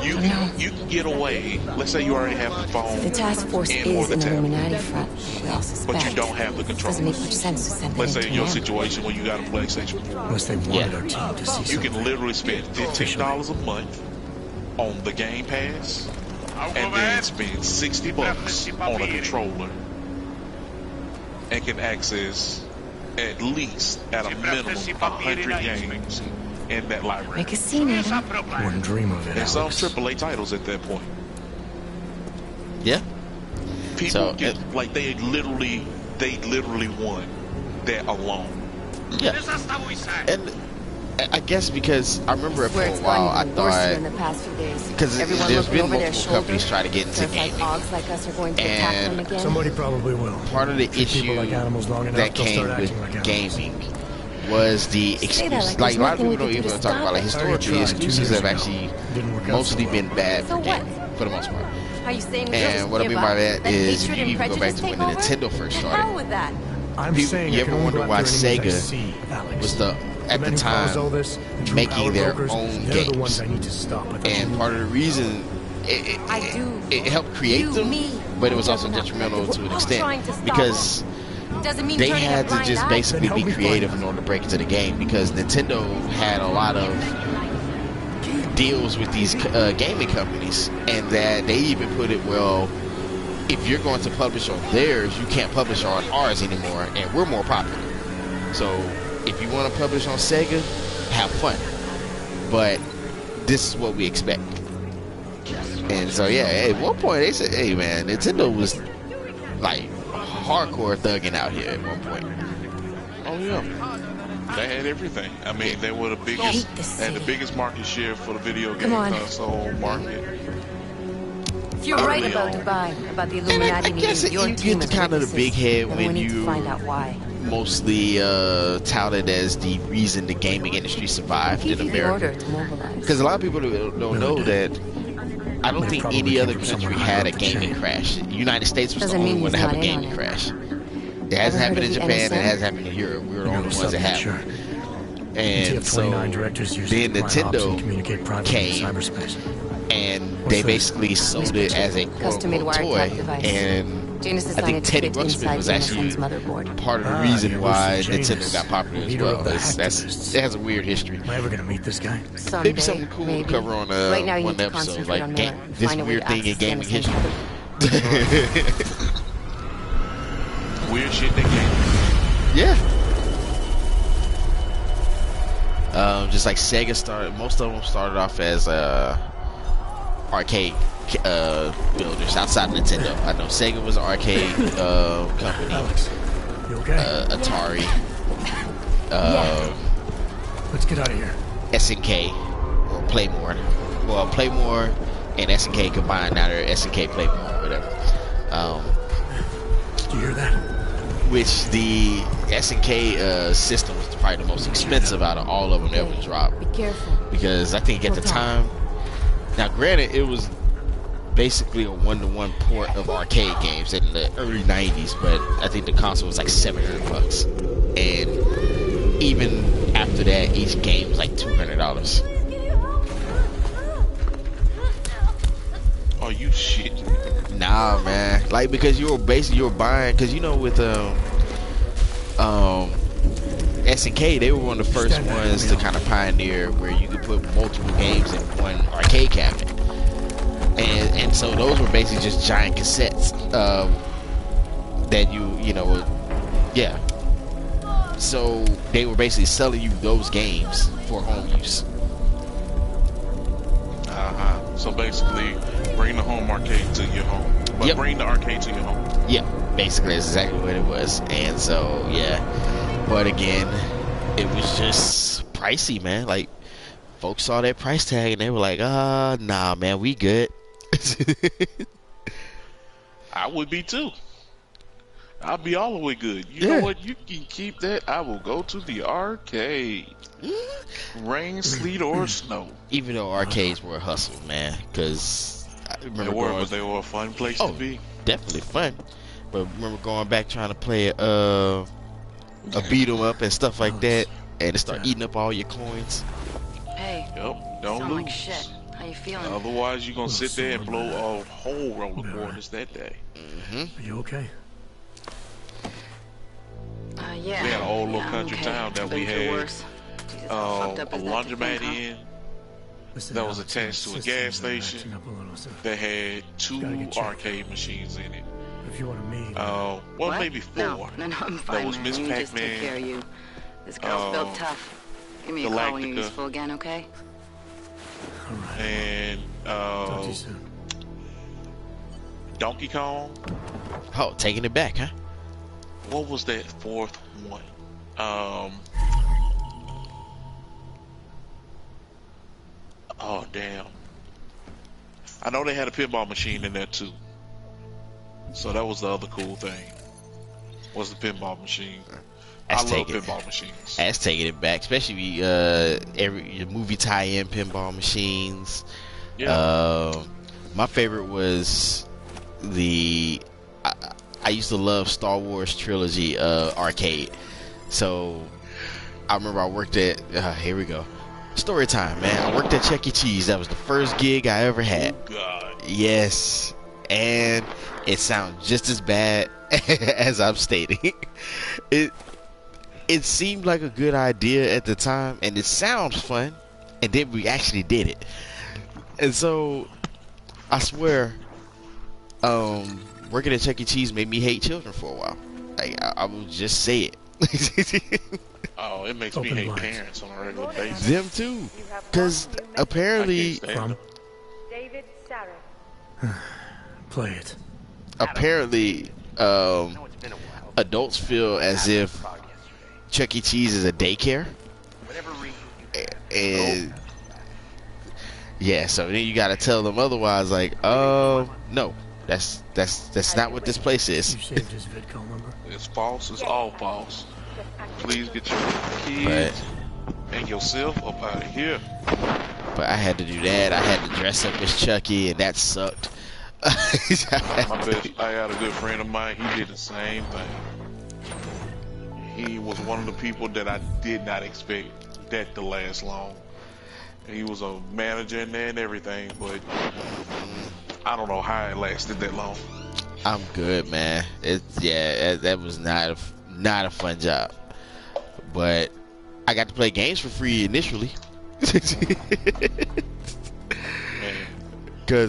You can get away. Let's say you already have the phone. The task force and is or the an tablet, Illuminati front. We all suspect. but you don't have the controls. Doesn't make much sense to send Let's it say in into your them. situation when you got a PlayStation 4. Unless they wanted our team to see You can something. literally spend $15 a month on the Game Pass and then spend $60 on a controller and can access at least at a minimum 100 games in that library. Make a scene, Adam. Wouldn't dream of it, And some Alex. AAA titles at that point. Yeah. People So, get like they literally won that alone. Yeah. And I guess because I remember for Where a it's while I gone worse in thought, the past few days. because Everyone there's looking been over their multiple shoulder. companies trying to get into Terrified gaming. Ogs like us are going to attack them And again. Somebody probably will. Part of the Treat people issue like animals long enough, that they'll came start with acting like animals. gaming was the exclusive. Like a lot of people don't even talk about, like historically, exclusives have actually mostly been bad for gaming for the most part. Are you saying we And just what I give mean by up? that Let is, hatred you and even go back prejudice to when take the over? Nintendo first The hell started. with that. I'm People, saying you I can ever only wonder go why after enemies I Sega see, Alex. was at men the who cause all time this, the true making power their brokers, own they're the ones games? I need to stop. And part of the reason it helped create them, but it was also detrimental to an extent because they had to just basically be creative in order to break into the game, because Nintendo had a lot of deals with these gaming companies, and that they even put it, well, if you're going to publish on theirs, you can't publish on ours anymore, and we're more popular. So if you want to publish on Sega, have fun, but this is what we expect. And so yeah, at one point they said, hey man, Nintendo was like hardcore thugging out here at one point. Oh yeah, they had everything. I mean, they were the biggest and the biggest market share for the video game console market. If you're right about Dubai, about the Illuminati needing your you team get as kind of the big head then we when need to you find out why. mostly touted as the reason the gaming industry survived in Give you the order America. to mobilize. Because a lot of people don't know that I don't think any other country had a gaming crash. The United States was the only one to have a gaming crash. It hasn't happened in Japan, it hasn't happened in Europe. We were the only ones that happened. And so then Nintendo came and they basically sold it as a quote-unquote toy, and I think Teddy Ruxpin was actually part of the reason why Nintendo got popular as well. It has a weird history. Am I ever gonna meet this guy? Maybe something cool to cover on one episode, like this weird thing in gaming history. Weird shit in gaming. Yeah. Just like Sega started, most of them started off as arcade builders outside of Nintendo. I know Sega was an arcade company. Alex, you okay? Atari. Let's get out of here. SNK or Playmore. Well, Playmore and SNK combined. Now they're SNK Playmore, whatever. Do you hear that? Which the SNK system was probably the most expensive out of all of them that ever dropped. Be careful. Because I think at the time, now granted, it was basically a one-to-one port of arcade games in the early 90s, but I think the console was like $700. And even after that, each game was like $200. Oh, you shit. Nah, man. Like, because you were buying, because you know with SNK, they were one of the first ones to kind of pioneer where you could put multiple games in one arcade cabinet, and so those were basically just giant cassettes that you know, yeah. So they were basically selling you those games for home use. So basically, bring the home arcade to your home. But Yep. Bring the arcade to your home. Yeah, basically that's exactly what it was. And so yeah, but again, it was just pricey, man. Like, folks saw that price tag and they were like, nah, man, we good. I would be too. I'll be all the way good. You know what? You can keep that. I will go to the arcade. Rain, sleet, or snow. Even though arcades were a hustle, man, because I remember but they were a fun place to be. Definitely fun. But remember going back trying to play a beat 'em up and stuff like that, and it start eating up all your coins. Hey. Yep. Don't sound lose. like shit. How you feeling? Otherwise, you're gonna sit there and blow a whole roll of quarters that day. Are you okay? Yeah. We had an old little country okay. town that we Been through had worse. Jesus, how fucked a up is that to laundromat think, huh? in that was attached to a gas station that had 2 arcade machines in it. If you want to meet, well, What? maybe 4. No, I'm fine, That was man. Miss Let me just take Pac-Man, care of you. This girl's built tough. Give me a call when you're Galactica. useful again, okay? all right. and Talk to you soon. Donkey Kong. Oh, taking it back, huh? What was that 4th one? Oh damn! I know they had a pinball machine in there too. So that was the other cool thing. Was the pinball machine? I love pinball machines. That's taking it back, especially every movie tie-in pinball machines. Yeah. My favorite was I used to love Star Wars trilogy arcade. So I remember I worked at here we go. Story time, man. I worked at Chuck E. Cheese. That was the first gig I ever had. Oh, God. Yes. And it sounds just as bad as I'm stating. It seemed like a good idea at the time, and it sounds fun, and then we actually did it. And so I swear, working at Chuck E. Cheese made me hate children for a while. Like, I will just say it. Oh, it makes me hate parents on a regular basis. Them too, because apparently, David Sarah. Play it. Apparently, adults feel as if Chuck E. Cheese is a daycare, and yeah, so then you gotta tell them otherwise. Like, no, that's not what this place is. You saved his VidCon number. It's false. It's all false. Please get your kids and yourself up out of here. But I had to do that. I had to dress up as Chucky, and that sucked. I had a good friend of mine. He did the same thing. He was one of the people that I did not expect that to last long. He was a manager in there and everything, but I don't know how it lasted that long. I'm good, man. That was not a fun job, but I got to play games for free initially. Because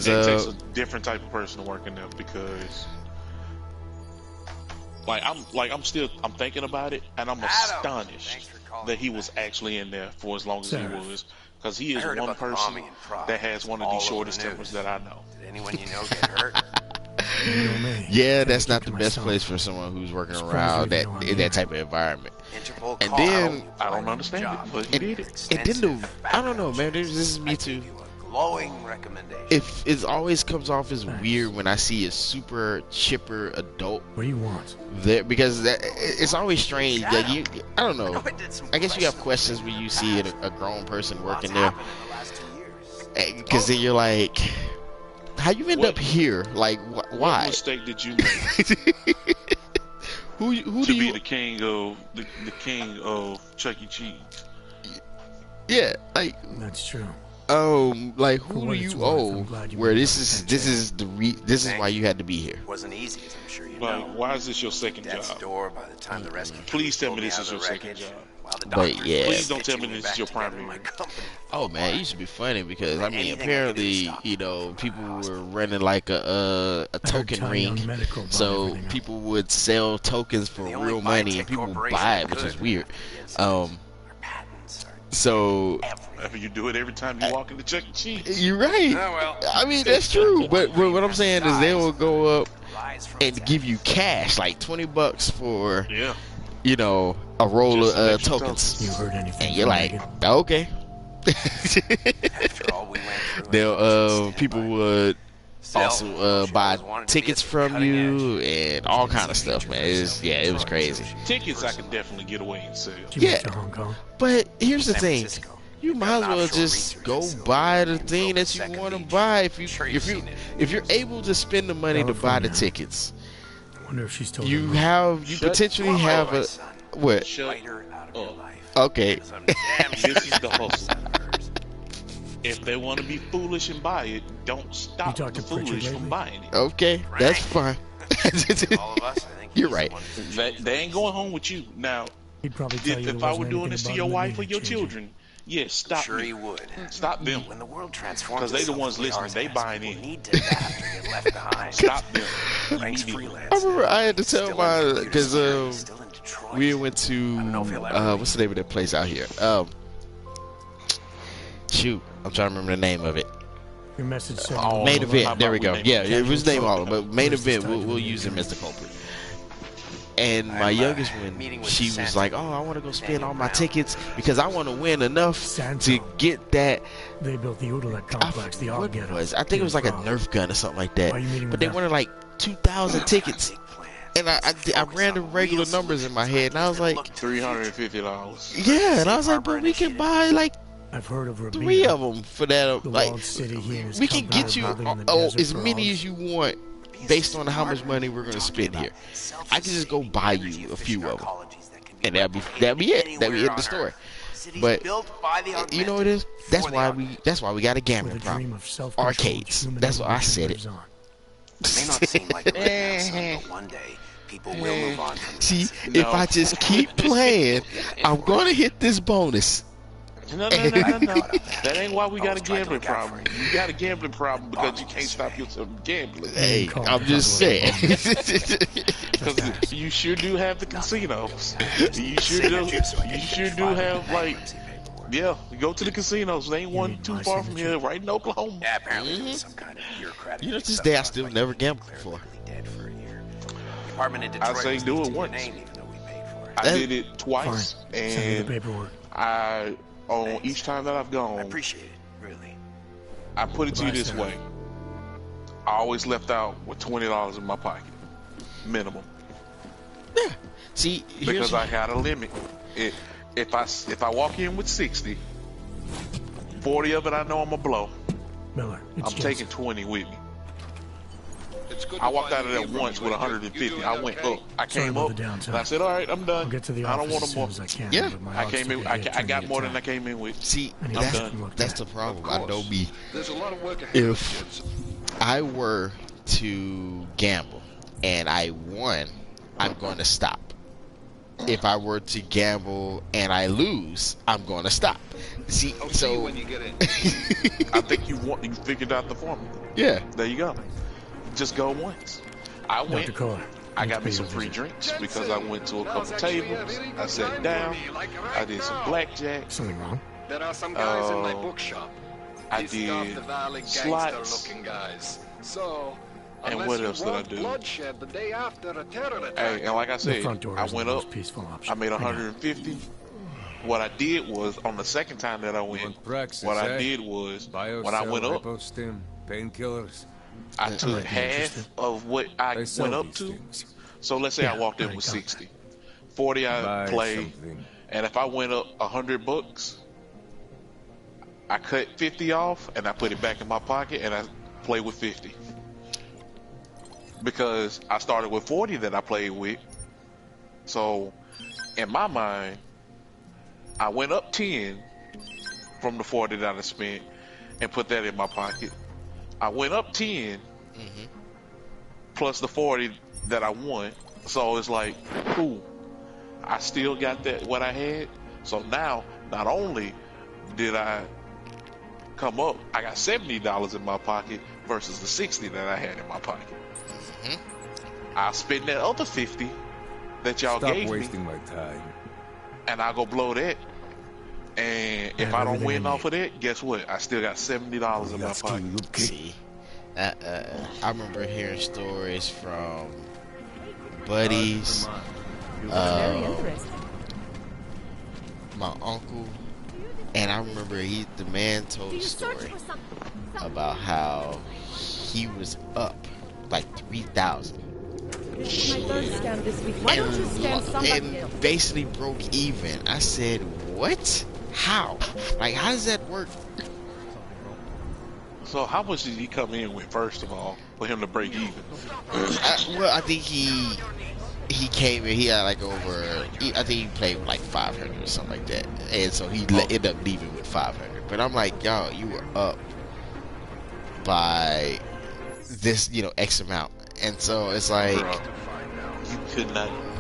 it takes a different type of person to work in there, because I'm thinking about it, and I'm astonished that he was actually in there for as long as he was, because he is one person that has one of the shortest tempers that I know. Did anyone you know get hurt? Yeah, that's not the best place for someone who's working around in that type of environment. And then I don't understand it, but he did it. And then I don't know, man. This is me too. Glowing recommendation. If it always comes off as weird when I see a super chipper adult. What do you want? There, because it's always strange. Like I don't know. I guess you have questions when you see a grown person working there, because then you're like, how you end up here? Like, why? What mistake did you make? who to do be you? the king of Chuck E. Cheese? Yeah, like that's true. Like who do you owe? Where this is why you had to be here. Wasn't easy, as I'm sure you know. Why is this your second job? Door by the time the rescue. Please tell me this is your second job. But yeah, please don't tell me this is your primary. Oh man, it used to be funny because I mean, apparently, people were running like a token ring, so people would sell tokens for real money and people would buy it, which is weird. So you do it every time you walk into Chuck E. Cheese. You're right. Oh, well. I mean, that's true. But what I'm saying is they will go up and give you cash, like $20 for, a roll of tokens. You heard anything? And you're like, okay. After all we went through, people would also buy tickets from you and all kind of stuff, man. It was crazy. Tickets I can definitely get away and sell. Yeah, but here's the thing. You might as well just go buy the thing that you want to buy if you're able to spend the money to buy the tickets. I wonder if she's told you potentially have a what? Okay. This is the hustle. If they want to be foolish and buy it, don't stop the foolish from buying it. Okay, that's fine. All of us, I think you're right. They ain't going home with you now. He'd probably tell you if I were doing this to your wife or your children, yes, stop. Sure, he would. Stop them. When the world transforms, because they the ones listening. They buying in. Need to adapt or get left behind. Stop them. I remember I had to tell my because we went to what's the name of that place out here? Shoot, I'm trying to remember the name of it. Your message said main event. There we go. Yeah, it was name all, but main event. We'll use him as the culprit. And my youngest one, she was like, "Oh, I want to go spend all my tickets because I want to win enough to get that." They built the Udalek complex. The what it was? I think it was like a Nerf gun or something like that. But they wanted like 2,000 tickets, and I ran the regular numbers in my head, and I was like, $350. Yeah, and I was like, but we can buy like. I've heard of 3 of them for that. Like, city we can get you as many as you want based on how much money we're gonna spend here. I can just go buy you a few of them, and that'd be it. That'd be it. The story. But you know what it is? That's why we got a gambling problem. Arcades. That's why I said it. It may not seem like it, but one day people will move on from this. See, if I just keep playing, I'm gonna hit this bonus. No. That ain't why we got a gambling problem. You got a gambling problem because you can't stop yourself from gambling. Hey, I'm just saying. Because you sure do have the casinos. You sure do have, like, yeah, go to the casinos. There ain't one too far from here, right in Oklahoma. Yeah, apparently some kind of bureaucratic. You know, to this day I still never gambled before. I say do it once. I did it twice, and on each time that I've gone, I appreciate it, really. I put it to you this way: I always left out with $20 in my pocket, minimum. Yeah. See, because I had a limit. If I walk in with 60, 40 of it I know I'm gonna blow. Miller, I'm taking 20 with me. I walked out of there once with 150. I went up. I came up, and I said, all right, I'm done. I don't want them more. Yeah. I came in. I got more than I came in with. See, I'm done. That's the problem. I know me. There's a lot of work ahead. If I were to gamble and I won, I'm going to stop. If I were to gamble and I lose, I'm going to stop. See, so when you get in. I think you figured out the formula. Yeah. There you go. Just go once. I went. I got me some free drinks because I went to a couple tables. I sat down. I did some blackjack. Something wrong? There are some guys in my bookshop. I did slots. Guys. So, and what else did I do? Bloodshed the day after a terror attack. Hey, and like I said, I went up. I made 150. What I did was, on the second time that I went, what I did was, when I went up, painkillers. I took half of what I went up to. So let's say I walked in with 60. 40 I played. And if I went up $100, I cut 50 off and I put it back in my pocket and I played with 50. Because I started with 40 that I played with. So in my mind, I went up 10 from the 40 that I spent and put that in my pocket. I went up 10 plus the 40 that I won. So it's like, cool. I still got that what I had. So now, not only did I come up, I got $70 in my pocket versus the 60 that I had in my pocket. I spend that other 50 that y'all gave me. Stop wasting my time. And I go blow that. And if I don't win off of that, guess what? I still got $70 in my pocket. See, I remember hearing stories from buddies, my uncle, and I remember the man told a story about how he was up like 3,000 and basically broke even. I said, what? How? Like, how does that work? So how much did he come in with, first of all, for him to break even? Well, I think he came in, he had like I think he played with like 500 or something like that. And so he ended up leaving with 500. But I'm like, y'all, you were up by this, X amount. And so it's like,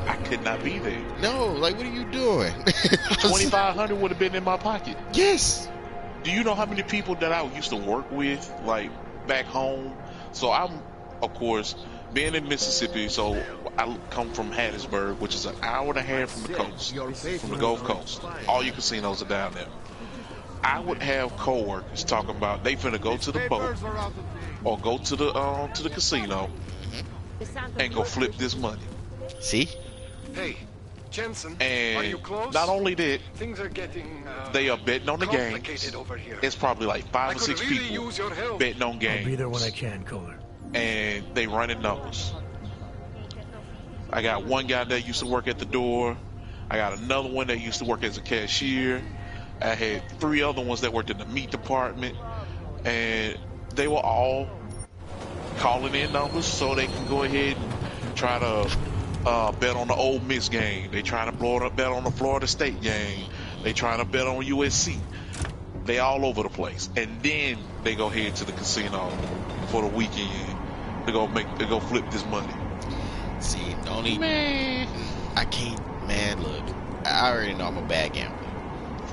I could not be there. No, like, what are you doing? 2,500 would have been in my pocket. Yes. Do you know how many people that I used to work with, like, back home? So I'm, of course, being in Mississippi, so I come from Hattiesburg, which is an hour and a half from the coast, from the Gulf Coast. All your casinos are down there. I would have coworkers talking about they finna go to the boat or go to the casino and go flip this money. See? Hey, Jensen, and are you close? Not only that, things are getting they are betting on the games. Over here. It's probably like 5 or 6 really people betting on games. I'll be there when I can, Kohler. And they running numbers. I got one guy that used to work at the door. I got another one that used to work as a cashier. I had 3 other ones that worked in the meat department, and they were all calling in numbers so they can go ahead and try to bet on the Ole Miss game. They trying to bet on the Florida State game. They trying to bet on USC. They all over the place, and then they go head to the casino for the weekend to go flip this money. See, the only I can't, man. Look, I already know I'm a bad gambler.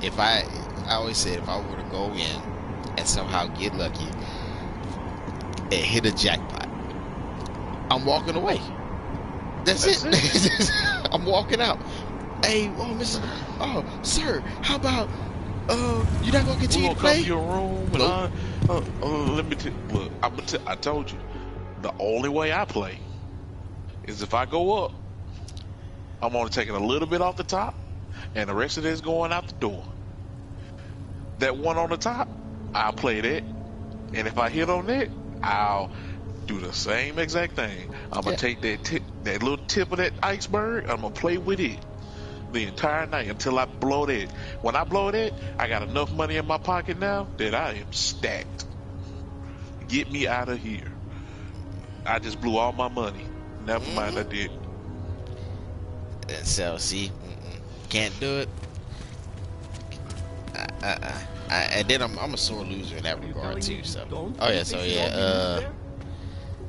If I always said if I were to go in and somehow get lucky and hit a jackpot, I'm walking away. That's it. I'm walking out. Hey, sir, how about you're not gonna continue to play? We're gonna come to your room and let me look. I told you, the only way I play is if I go up, I'm only taking a little bit off the top, and the rest of it is going out the door. That one on the top, I'll play that, and if I hit on that, I'll do the same exact thing. I'm gonna take that little tip of that iceberg, I'm gonna play with it the entire night until I blow that. When I blow that, I got enough money in my pocket now that I am stacked. Get me out of here. I just blew all my money. Never mind, I did. So see, can't do it. And then I'm a sore loser in that regard too. So, oh yeah, so yeah.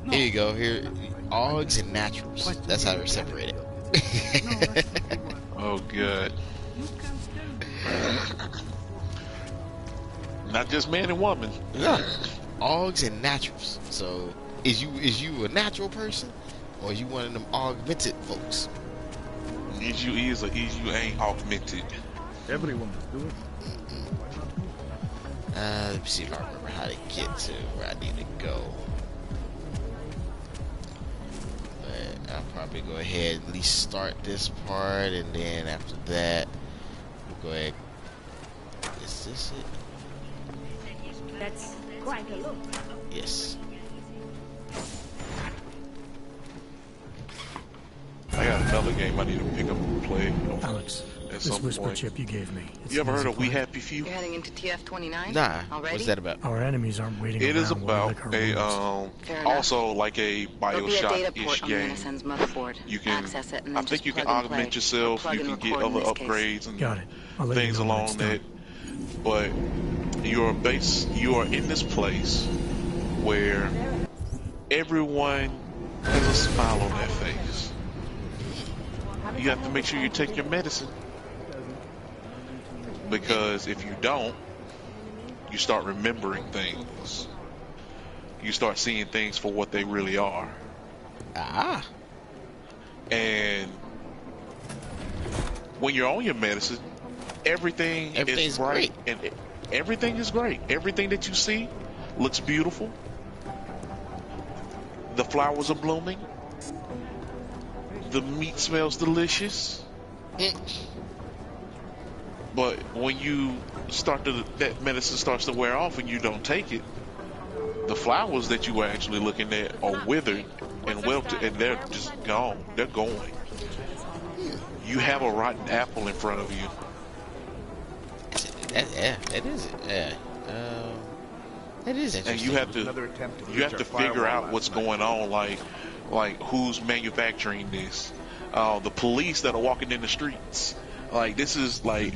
Here you go. Here, Augs and naturals. That's how they're separated. Oh good. Not just man and woman. Yeah. Augs and naturals. So, is you a natural person, or is you one of them augmented folks? Is you is or is you ain't augmented? Everyone do it. Let me see if I remember how to get to where I need to go. But I'll probably go ahead and at least start this part, and then after that, we'll go ahead. Is this it? That's quite a look. Yes. I got another game I need to pick up and play. Alex, this whisper chip you gave me. You ever heard of We Happy Few? You're heading into TF-29? Nah. Already? What's that about? Our enemies aren't waiting It around. is about a also like a BioShock-ish game. You can, I think you can augment yourself. You can get other upgrades and things along that. But you are in this place where everyone has a smile on their face. You have to make sure you take your medicine, because if you don't, you start remembering things. You start seeing things for what they really are. And when you're on your medicine, everything is bright, and everything is great. Everything that you see looks beautiful. The flowers are blooming. The meat smells delicious. But when you that medicine starts to wear off and you don't take it, the flowers that you were actually looking at are withered and wilted, and they're just gone. They're going. You have a rotten apple in front of you. That is it. Yeah. It is interesting. And you have to figure out what's going on, like who's manufacturing this. The police that are walking in the streets. Like, this is like,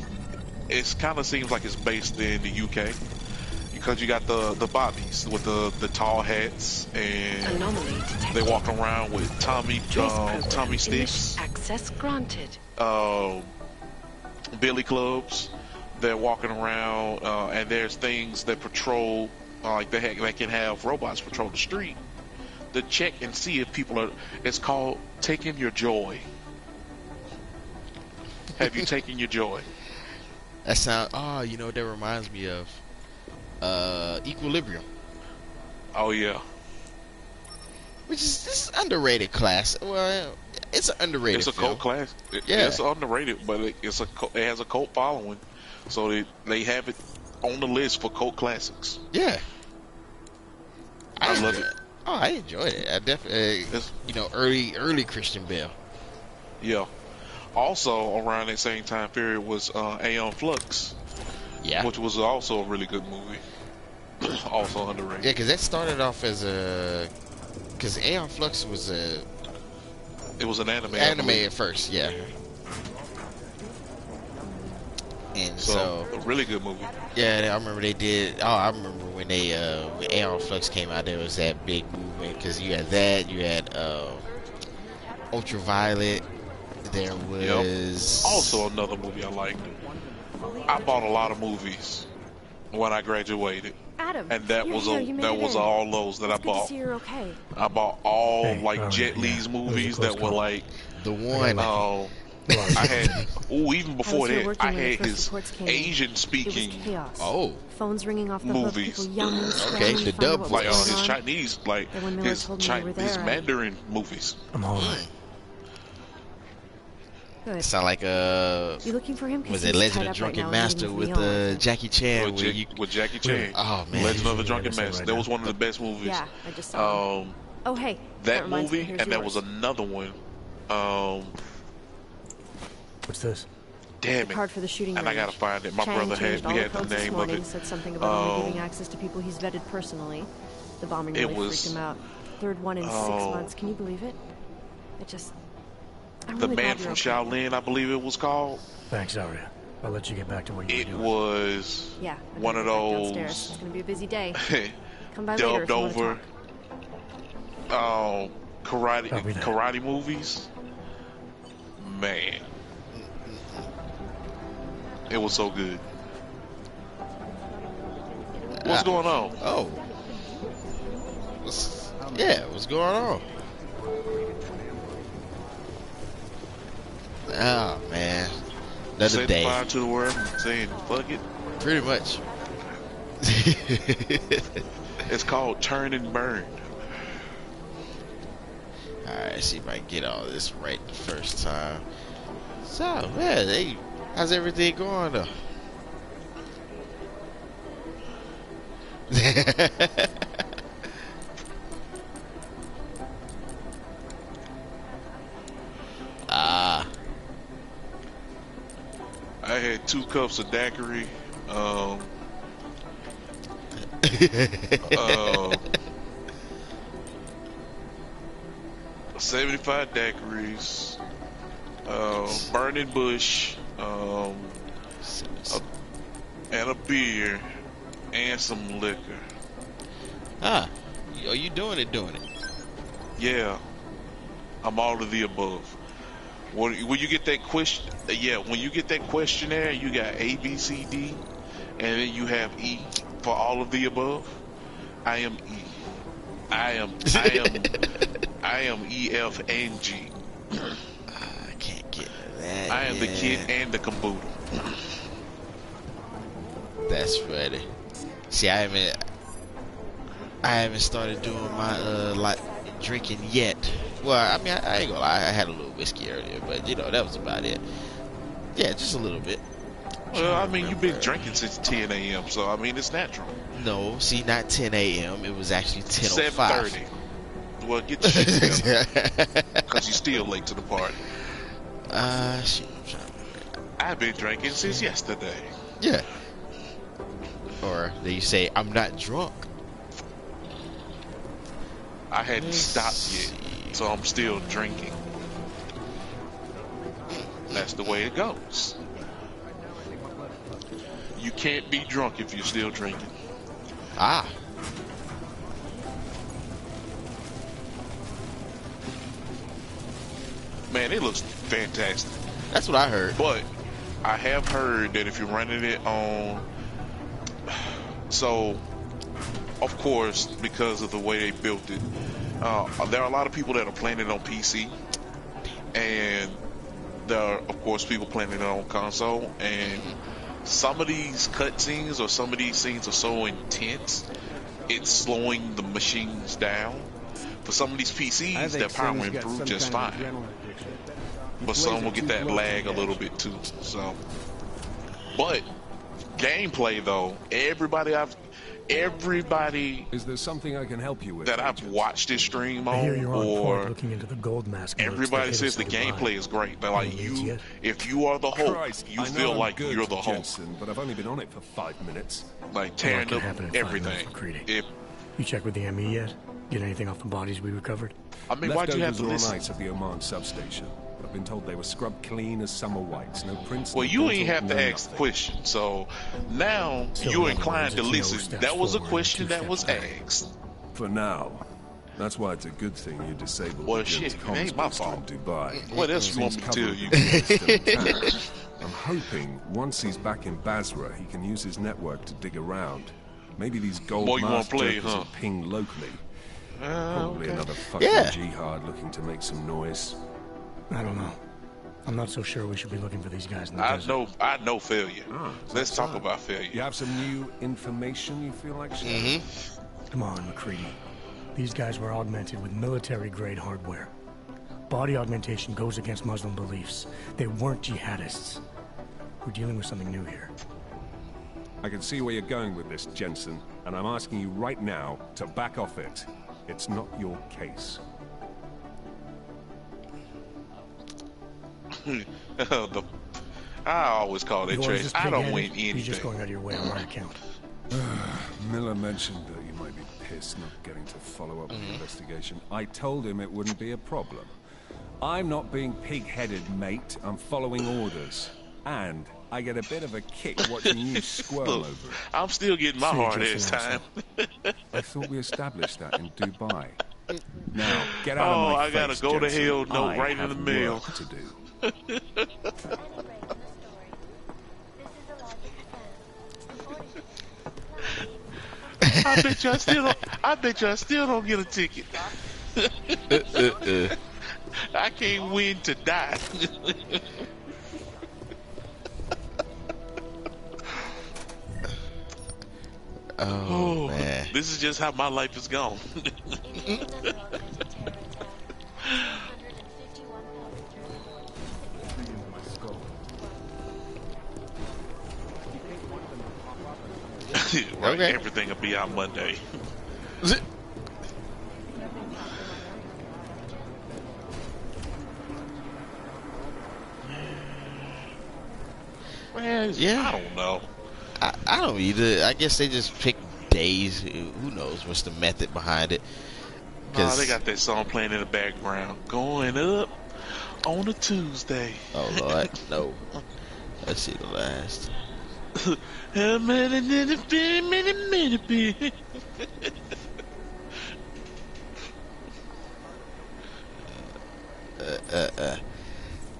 it kind of seems like it's based in the UK, because you got the bobbies with the tall hats, and they walk around with Tommy sticks. Access granted. Billy clubs. They're walking around, and there's things that patrol, like they can have robots patrol the street to check and see if people are. It's called taking your joy. Have you taken your joy? That sounds. Oh, you know what that reminds me of? Equilibrium. Oh yeah. Which is this underrated class. Well, it's an underrated. It's a cult class. It's underrated, but it has a cult following, so they have it on the list for cult classics. Yeah. I love it. Oh, I enjoyed it. I definitely, early Christian Bale. Yeah. Also, around that same time period was Aeon Flux. Yeah. Which was also a really good movie. Also underrated. Yeah, because that started off as because Aeon Flux was It was an anime. Anime at first, yeah. And so a really good movie. Yeah, I remember they did. Oh, I remember when when Aeon Flux came out, there was that big movement, because you had that, you had Ultraviolet. There was also another movie I liked. I bought a lot of movies when I graduated, Adam, and that was all those that I bought. You're okay. I bought all Jet Li's movies that were like the one. I had. Even before that, I had his Asian speaking. Phones ringing off the movies. Hook, young okay, the dub, like his Chinese, like his Mandarin movies. I'm all right. Good. Sound like you looking for him? Was it Legend of Drunken Master with Jackie Chan? With Jackie Chan. Oh man, Legend of the Drunken Master. That was one of the best movies. Yeah, I just saw. Oh hey, that movie, and there was another one. What's this? Damn it! Card for the shooting and range. I gotta find it. My brother had the name of it. Said something about only giving access to people he's vetted personally. The bombing really freaked him out. Third one in 6 months. Can you believe it? I'm the really Man glad from you're okay. Shaolin, I believe it was called. Thanks, Arya. I'll let you get back to what you're doing. It was one of those It's gonna be a busy day. Come by later if dubbed you want to over talk. karate movies. Man, it was so good. What's going on? Oh, what's going on? Oh man, another Set day. fire to the world, saying fuck it. Pretty much. It's called Turn and Burn. Alright, see if I can get all this right the first time. So, man, how's everything going though? I had 2 cups of daiquiri. 75 daiquiris, burning bush, and a beer, and some liquor. Are you doing it? Yeah, I'm all of the above. When you get that question, when you get that questionnaire, you got A, B, C, D, and then you have E for all of the above. I am E. I am E, F, and G. I can't get that. I am the kid and the caboodle. That's funny. See, I haven't started doing my drinking yet. Well, I mean, I ain't gonna lie, I had a little whiskey earlier, but that was about it. Yeah, just a little bit. Well, I mean, you've been drinking since 10 a.m., so I mean, it's natural. No, see, not 10 a.m. It was actually 10:05. 7:30. Well, get your shit together, because you're still late to the party. Shit. I've been drinking since yesterday. Yeah. Or you say, I'm not drunk. I hadn't stopped yet, so I'm still drinking. That's the way it goes. You can't be drunk if you're still drinking. Man, it looks fantastic. That's what I heard. But I have heard that if you're running it on... So, of course, because of the way they built it, there are a lot of people that are playing it on PC. And there are, of course, people playing it on console. And some of these cutscenes or some of these scenes are so intense, it's slowing the machines down. For some of these PCs, their power will improve just fine. But some will get that lag a little bit too. So, but gameplay though, everybody is there something I can help you with that I've watched this stream on, or looking into the gold mask, everybody says the gameplay is great. They're like, if you are the Hulk, you feel like you're the Hulk. Jensen, but I've only been on it for 5 minutes. Like tearing up everything. You check with the ME yet? Get anything off the bodies we recovered? I mean, why'd you have to listen? Leftovers at the Oman substation. I've been told they were scrubbed clean as summer whites. No prints. Well, you ain't have to ask the question, so now you're inclined to listen. That was a question that was asked. For now. That's why it's a good thing you disabled well, the shit, it ain't my fault. in Dubai. What else you want me to tell you? I'm hoping once he's back in Basra, he can use his network to dig around. Maybe these gold mask will ping locally. Probably another fucking jihad looking to make some noise. I don't know. I'm not so sure we should be looking for these guys in the desert. I know failure. Let's talk about failure. You have some new information you feel like sharing? Come on, McCready. These guys were augmented with military-grade hardware. Body augmentation goes against Muslim beliefs. They weren't jihadists. We're dealing with something new here. I can see where you're going with this, Jensen, and I'm asking you right now to back off it. It's not your case. I always call it trash. I don't win anything. You're just going out of your way on my account. Miller mentioned that you might be this, not getting to follow up with the investigation. I told him it wouldn't be a problem. I'm not being pig-headed, mate. I'm following orders. And I get a bit of a kick watching you squirm Look, over it. I'm still getting my hard ass time. I thought we established that in Dubai. Now, get out of my I face, gotta go Jensen. to hell note right I in the have mail. work to do. I bet you I still don't get a ticket. I can't win to die. Oh, man. This is just how my life is gone. Right, Okay. everything will be out Monday. Man, Yeah. I don't know. I don't either. I guess they just pick days. Who knows what's the method behind it? Oh, they got that song playing in the background. Going up on a Tuesday. Oh, Lord. No. Let's see the last.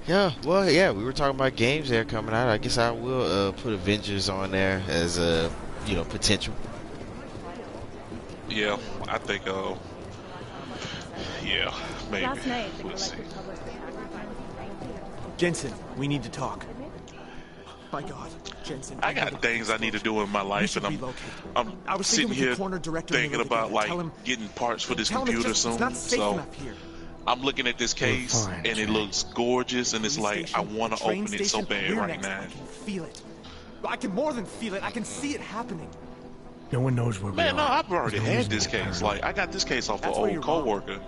Yeah, well, yeah, we were talking about games that are coming out. I guess I will put Avengers on there as a, potential. Yeah, I think, yeah, maybe. We'll see. Jensen, we need to talk. My God, Jensen. I got things I need to do in my life, and I'm sitting here thinking about, like, getting parts for this computer soon, so I'm looking at this case, and it looks gorgeous, and it's like, I want to open it so bad right now. I can feel it. I can more than feel it. I can see it happening. No one knows where we are. Man, no, I've already had this case. Like, I got this case off an old coworker.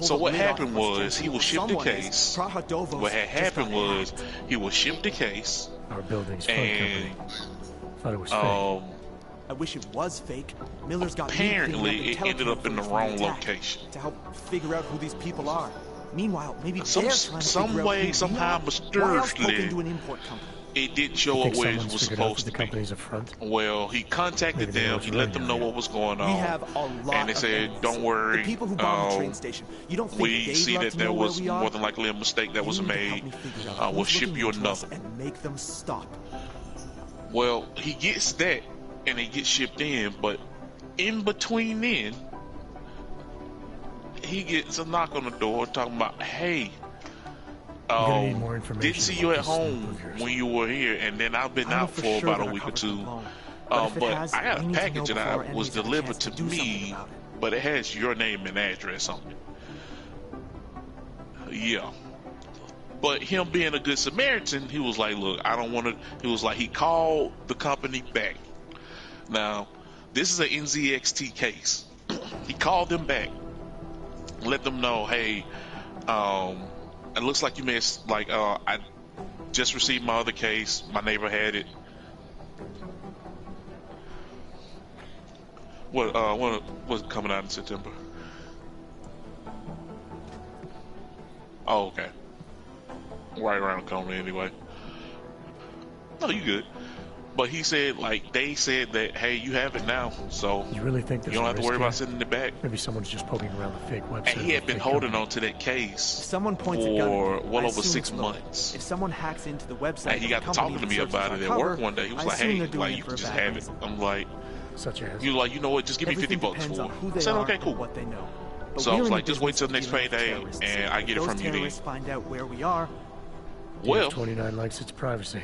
So what happened was, he was shipped the case. What had happened was, he was shipped the case. Our building's fake. And thought it was fake. I wish it was fake. Miller's got apparently it ended up in the wrong location. To help figure out who these people are. Meanwhile, maybe some way, somehow, mysteriously, it didn't show up where it was supposed to be. Well, he contacted them. He let them know what was going on. And they said, "Don't worry. We see that there was more than likely a mistake that was made. We'll ship you another." And make them stop. Well, he gets that, and he gets shipped in. But in between then, he gets a knock on the door talking about, "Hey, didn't see you at home when you were here, and then I've been out for about a week or two. But I got a package that was delivered to me, but it has your name and address on it." Yeah. But him being a good Samaritan, he was like, "Look, I don't want to." He was like, he called the company back. Now, this is an NZXT case. He called them back, let them know, "Hey, it looks like you missed, like, I just received my other case. My neighbor had it." What's coming out in September? Oh, okay. Right around the corner anyway. No, you good. But he said, like, they said that, "Hey, you have it now, so you really think you don't have to worry about sending it back." Maybe someone's just poking around the fake website. And he had been holding on to that case for well over 6 months. If someone hacks into the website, and he got to talking to me about it at work one day. He was like, "Hey, like, you can just have it." I'm like, "You like, you know what? Just give me $50 for it." I said, "Okay, cool." What they know. So I was like, "Just wait till next payday, and I get it from you then." Find out where we are. Well, 29 likes its privacy.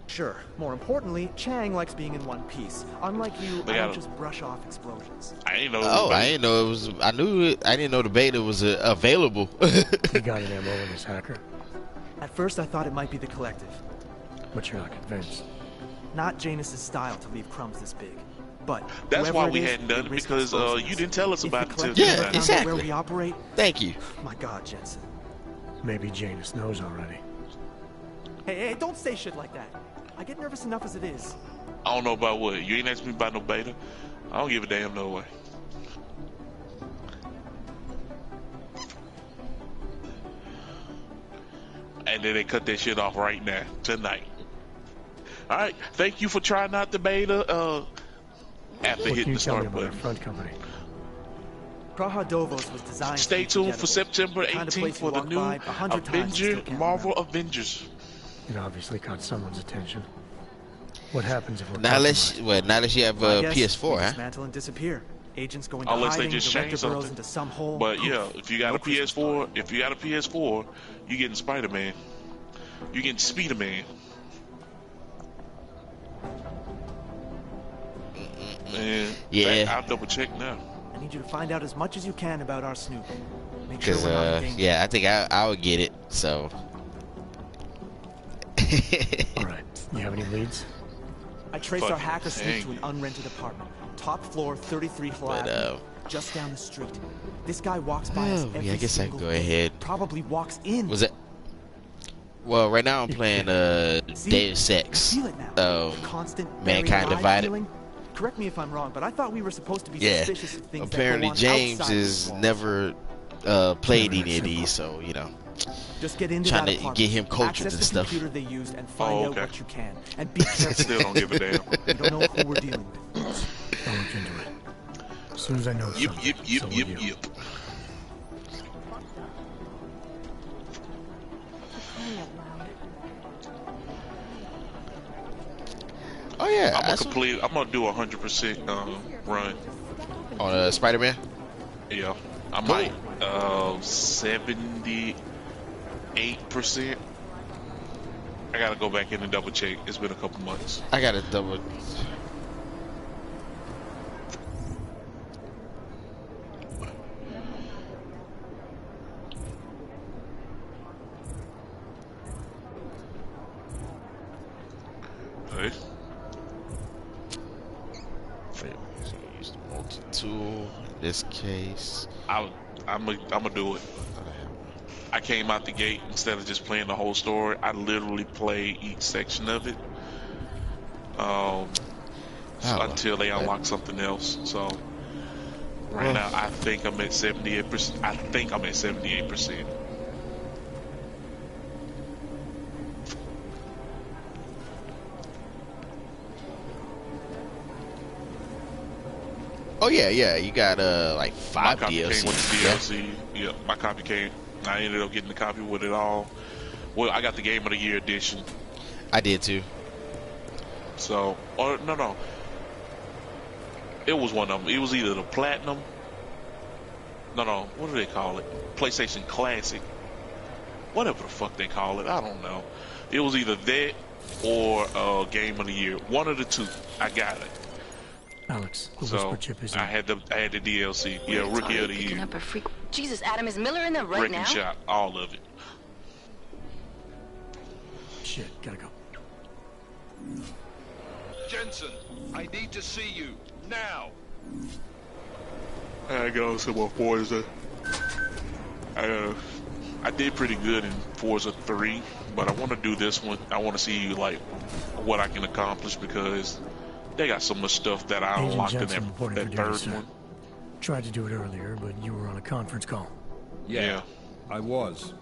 Sure. More importantly, Chang likes being in one piece. Unlike you, I don't just brush off explosions. I didn't know. I didn't know it was. I knew it. I didn't know the beta was available. He got an ammo in his hacker. At first, I thought it might be the Collective. But you're not convinced. Not Janus's style to leave crumbs this big. But that's why we hadn't done it, because you didn't tell us about it until yeah, exactly. Where we operate. Thank you. My God, Jensen. Maybe Janus knows already. Hey, don't say shit like that. I get nervous enough as it is. I don't know about what. You ain't asked me about no beta. I don't give a damn no way. And then they cut that shit off right now, tonight. All right, thank you for trying out the beta. After hitting the start button. Front company. Praha Dovos was designed. Stay tuned for September 18th for the new Marvel Avengers. It obviously caught someone's attention. What happens if we're now unless you have a PS4, huh? Dismantle and disappear. Agents go into Unless hiding, they just change something. into some hole. But yeah, if you got a PS4, you getting Spider-Man. You getting Spider-Man. And yeah, I'll double check now. I need you to find out as much as you can about our Snoop. Make sure we're not in danger. Yeah, I think I would get it. So. All right. You have any leads? I traced our hacker Snoop to an unrented apartment, top floor, 33 Hall Avenue, just down the street. This guy walks by us every I guess I can go ahead. Probably walks in. Was it? Well, right now I'm playing Deus Ex. Mankind Divided. Feeling? Correct me if I'm wrong, but I thought we were supposed to be suspicious of things apparently that go on James has never played any of these, so you know. Just get into trying that to get him cultured and stuff. Computer they used and find out what you can, and be careful. Still don't give a damn. You don't know who we're dealing with. I'll look into it. As soon as I know something. Yep. Oh yeah, I'm gonna do 100% run on Spider-Man. Yeah, I might 78%. I gotta go back in and double check. It's been a couple months. I gotta double. Hey. Use the multi-tool in this case. I'm gonna do it. I came out the gate, instead of just playing the whole story, I literally played each section of it until they unlock something else. So right now, I think I'm at 78%. I think I'm at 78%. Oh yeah, you got like 5 DLC. Came with the DLC. Yeah, my copy came. I ended up getting the copy with it all. Well, I got the Game of the Year edition. I did too. So, or no, it was one of them. It was either the Platinum. No, what do they call it? PlayStation Classic. Whatever the fuck they call it, I don't know. It was either that or Game of the Year. One of the two. I got it. Alex, the so whisper chip is in. I had the DLC. Yeah, Rookie of the Year. Jesus, Adam, is Miller in there right Wrecking now? Shop, all of it. Shit, gotta go. Jensen, I need to see you now. I gotta go some more Forza. I did pretty good in Forza 3, but I want to do this one. I want to see like what I can accomplish because they got so much stuff that I unlocked in that third one. Tried to do it earlier, but you were on a conference call. Yeah. I was.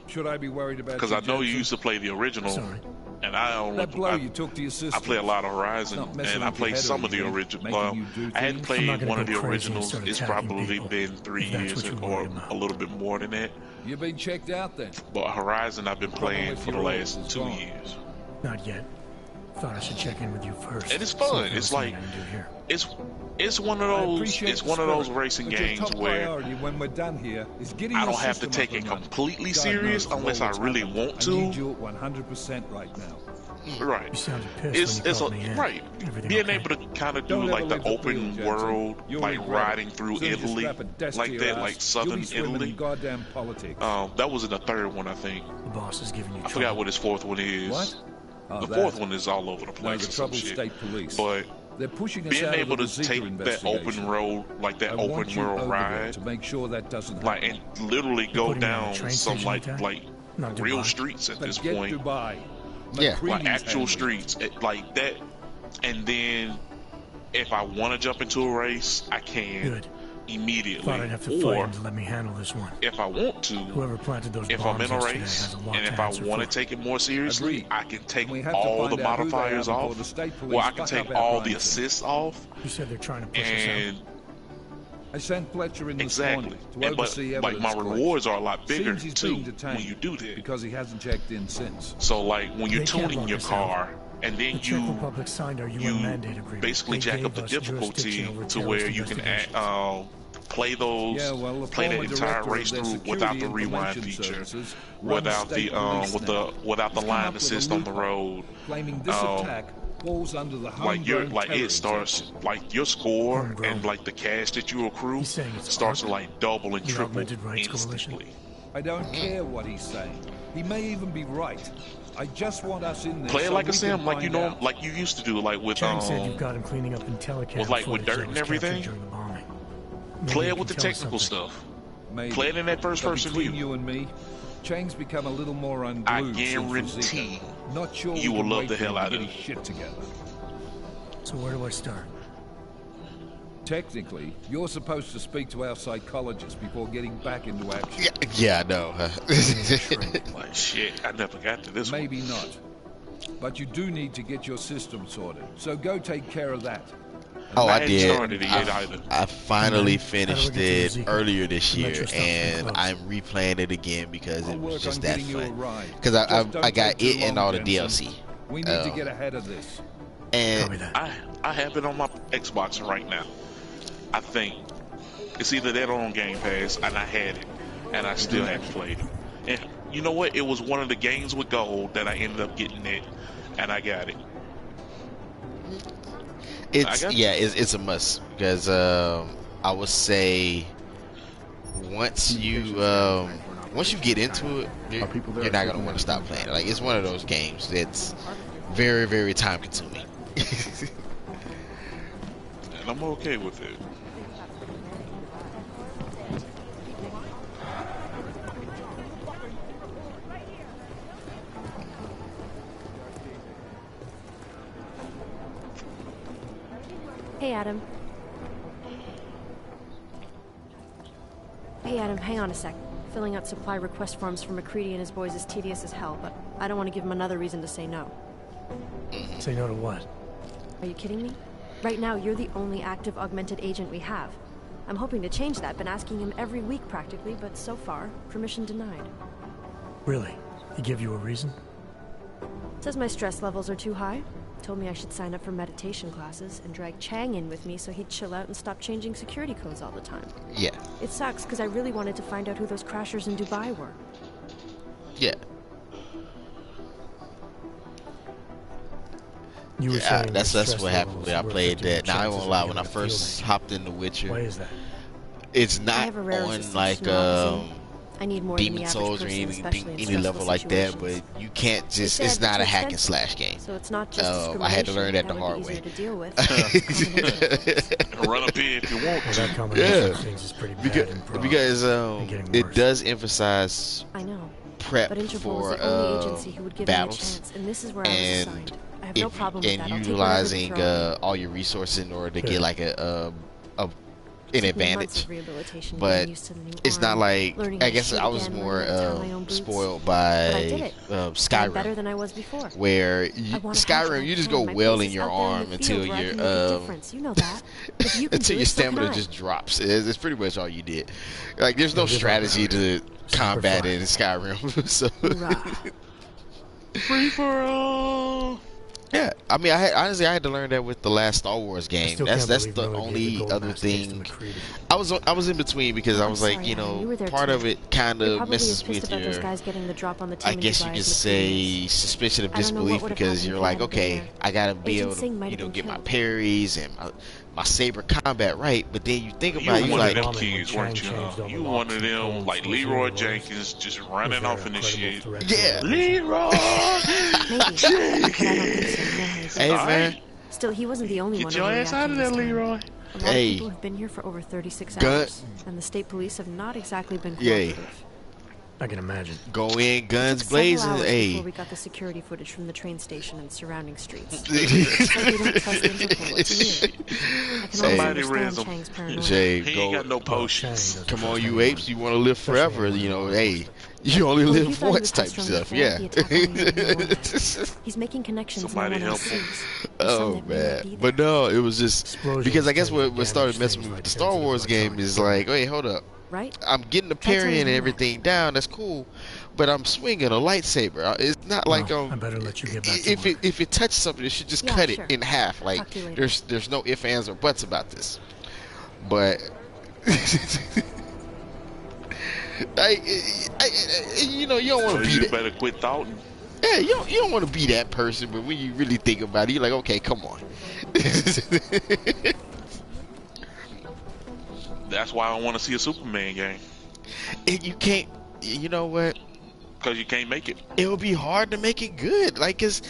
Should I be worried about? Because I know you used to play the original. Sorry. And I only that blow you took to your sister. I play a lot of Horizon, and I played some of the original. Well, I hadn't played one of the originals. It's probably been 3 years or a little bit more than that. You've been checked out then. But Horizon, I've been playing for the last 2 years. Not yet. Thought I should check in with you first. And it's fun. It's like it's one of those racing games where when we're done here is getting I don't have to take it completely serious unless I really want to. I need you 100% right now. Right. You sounded pissed right. Being able to kind of do like the open world, like riding through Italy, like that, like southern Italy. That was in the third one, I think. The boss is giving you. I forgot what his fourth one is. What? The fourth one is all over the place. The troubled state police. But they're pushing us being out able of the to take that open road, like that open world ride, to make sure that doesn't like happen. and literally go down some like Not real Dubai. streets at this Forget point. Dubai. Yeah. Like McCready's actual handling streets like that. And then if I want to jump into a race, I can. Good. immediately. Thought I'd have to fight him to let me handle this one. If I want to, whoever planted those if I'm in a bombs race, has a lot and to if I answer want to for. take it more seriously, I can take We have to all the find out who they modifiers are before off. the state police Well, I can fuck take up our all the crime assists off. You said they're trying to push us And out. I sent Fletcher in this exactly. morning to oversee But like evidence my collection. rewards are a lot bigger Seems he's too being detained when you do that. because he hasn't checked in since. So like when you're They can't tuning lock your us car and then The Czech Republic signed our UN mandate agreement. basically They jack gave up the us difficulty jurisdiction over to where terrorist you can investigations. play those, Yeah, well, the play the former entire director race of their through without security the rewind information feature, services without runs state the police now. without the He's come line up with a assist on the loophole, road. claiming this attack falls under the Like your homegrown like terror it starts exemption. like your score Homegrown. and like the cash that you accrue He's saying it's starts to ARC, like double and the triple Augmented Rights Coalition. instantly. I don't care what he's saying. He may even be right. I just want us in there. Play it so like a we sim, can like you find know, out. like you used to do, like with Chang said you've got him cleaning up IntelliCam with like with footage dirt that and was captured everything. during the bombing. Maybe Play you it with the can tell us technical something. stuff. Maybe. Play it in that first But person between view. you and me, Chang's become a little more unglued. I since guarantee Rosita. Not sure you we will can love wait the for hell him out to of get it. his shit together. So where do I start? Technically, you're supposed to speak to our psychologist before getting back into action. Yeah, I know. Like shit, I never got to this one. Maybe not. But you do need to get your system sorted. So go take care of that. Oh, I hadn't did. started it yet either. I finally How do I finished get to it Zika? earlier this The year, metro stop's pretty and close. I'm replaying it again because I'll it was work just on that getting you a fun. ride. Because Just I don't got take too it and long, all the Jensen. DLC. We need to get ahead of this. And Copy that. I have it on my Xbox right now. I think it's either that or on Game Pass, and I had it, and I still haven't played it. And you know what? It was one of the games with gold that I ended up getting it, and I got it. it's a must because I would say once you get into it, you're not gonna want to stop playing it. Like it's one of those games that's very, very time consuming. And I'm okay with it. Hey, Adam. Hey, Adam, hang on a sec. Filling out supply request forms for McCready and his boys is tedious as hell, but I don't want to give him another reason to say no. Say no to what? Are you kidding me? Right now, you're the only active augmented agent we have. I'm hoping to change that, been asking him every week practically, but so far, permission denied. Really? He give you a reason? Says my stress levels are too high. Told me I should sign up for meditation classes and drag Chang in with me so he'd chill out and stop changing security codes all the time. Yeah. It sucks because I really wanted to find out who those crashers in Dubai were. Yeah. You were saying that's the stress what happened when I levels played were affecting that. Now I your won't chances lie, of when I getting a field first agent. hopped in The Witcher, Why is that? it's I not have a rare on resistance like to novelty. I need more than Demon the average Souls or person, anything, especially in any level stressful like that, situations. but you can't just, They it's said not a it's hack and expensive, slash game. So it's not just I had to learn that the would hard be way. easier to deal with. It's a combination of Run up here if you want Well, to. that combination Yeah. of things is pretty bad Because and getting it worse. does emphasize I know. prep But Interpol for is the only agency who would give me a battles, chance, and this is where I was and assigned. I have no problem with and that. I'll take whatever they utilizing throw at me. all your resources in order to Good. get like an Took me months advantage. of rehabilitation, But getting used to the new it's not arm, like, learning I how to guess shoot I was again, more learning how to tie my own boots. spoiled But I by did it. I'm better Skyrim, than I was before. where I want to Skyrim you just go wailing your arm until your your you know that. If you can until do your it, so can stamina I. just drops. It's pretty much all you did. Like there's no Don't give up strategy now. to combat fun. it in Skyrim. So Hoorah. Free for all. yeah, I mean, honestly I had to learn that with the last Star Wars game. still That's can't the believe Miller gave the only gold other mask taste to thing. McCready. I was in between because I I'm was like, sorry, you Adam, you were know, there part too. of it kind You're of probably as messes pissed with about those your, guys getting the drop on the I team in guess you Dubai could as McCready say, is. suspicion of I don't know what disbelief would have because happened you're if like, he hadn't been okay, there. I gotta be Agent able to, Singh might have been get my killed. parries and my saber combat right, but then you think You about it, were you one like, of them Bombing when kids, weren't Chang you? changed all the You locks one of and them codes like was Leroy really Jenkins just running Was off there in a the credible shit. threat to Yeah. our mission? Leroy. Maybe, but I don't think so. hey All man, right. Still, he wasn't the only Get one your ass out of overreacting there, this time. Leroy. A lot Hey. of people have been here for over 36 Gun- hours, and the state police have not exactly been Yay. cooperative. I can imagine. Go in, guns blazing. Hey. Before Hey. we got the security footage from the train station and surrounding streets. It's like they don't trust Interpol. It's weird. I can Somebody always raise understand him. Chang's paranoia. Jay, He ain't got no potions. Come on, you apes. You want to live forever. You know, hey. You only live once type stuff. Yeah. He's making connections. Somebody no one else help him. sees. Oh man, but no, it was just because I guess what started messing with the Star Wars game is like, wait, hold up, right? I'm getting the parry and everything down, that's cool, but I'm swinging a lightsaber. It's not like I better let you get back to if it touches something, it should just cut it in half. Like there's no ifs, ands, or buts about this. But you know, you don't want to be. You better quit thoughting. Yeah, you don't want to be that person, but when you really think about it, you're like, okay, come on. That's why I don't want to see a Superman game. And you can't, you know what? Because you can't make it. It would be hard to make it good. Like, cause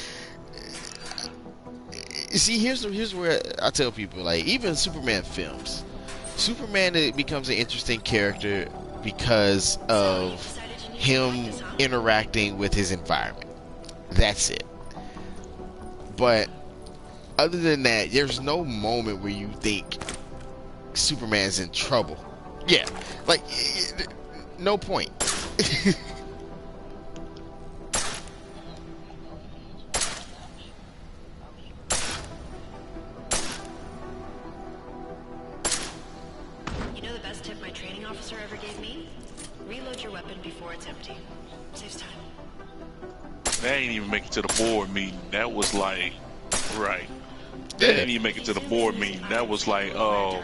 see, here's where I tell people, like, even Superman films, Superman becomes an interesting character because of him interacting with his environment. That's it. But other than that, there's no moment where you think Superman's in trouble. Yeah, like no point. You know the best tip my training officer ever gave me? Reload your weapon before it's empty. Saves time. That ain't even make it to the board meeting. That was like, right. That didn't even make it to the board meeting. That was like, oh.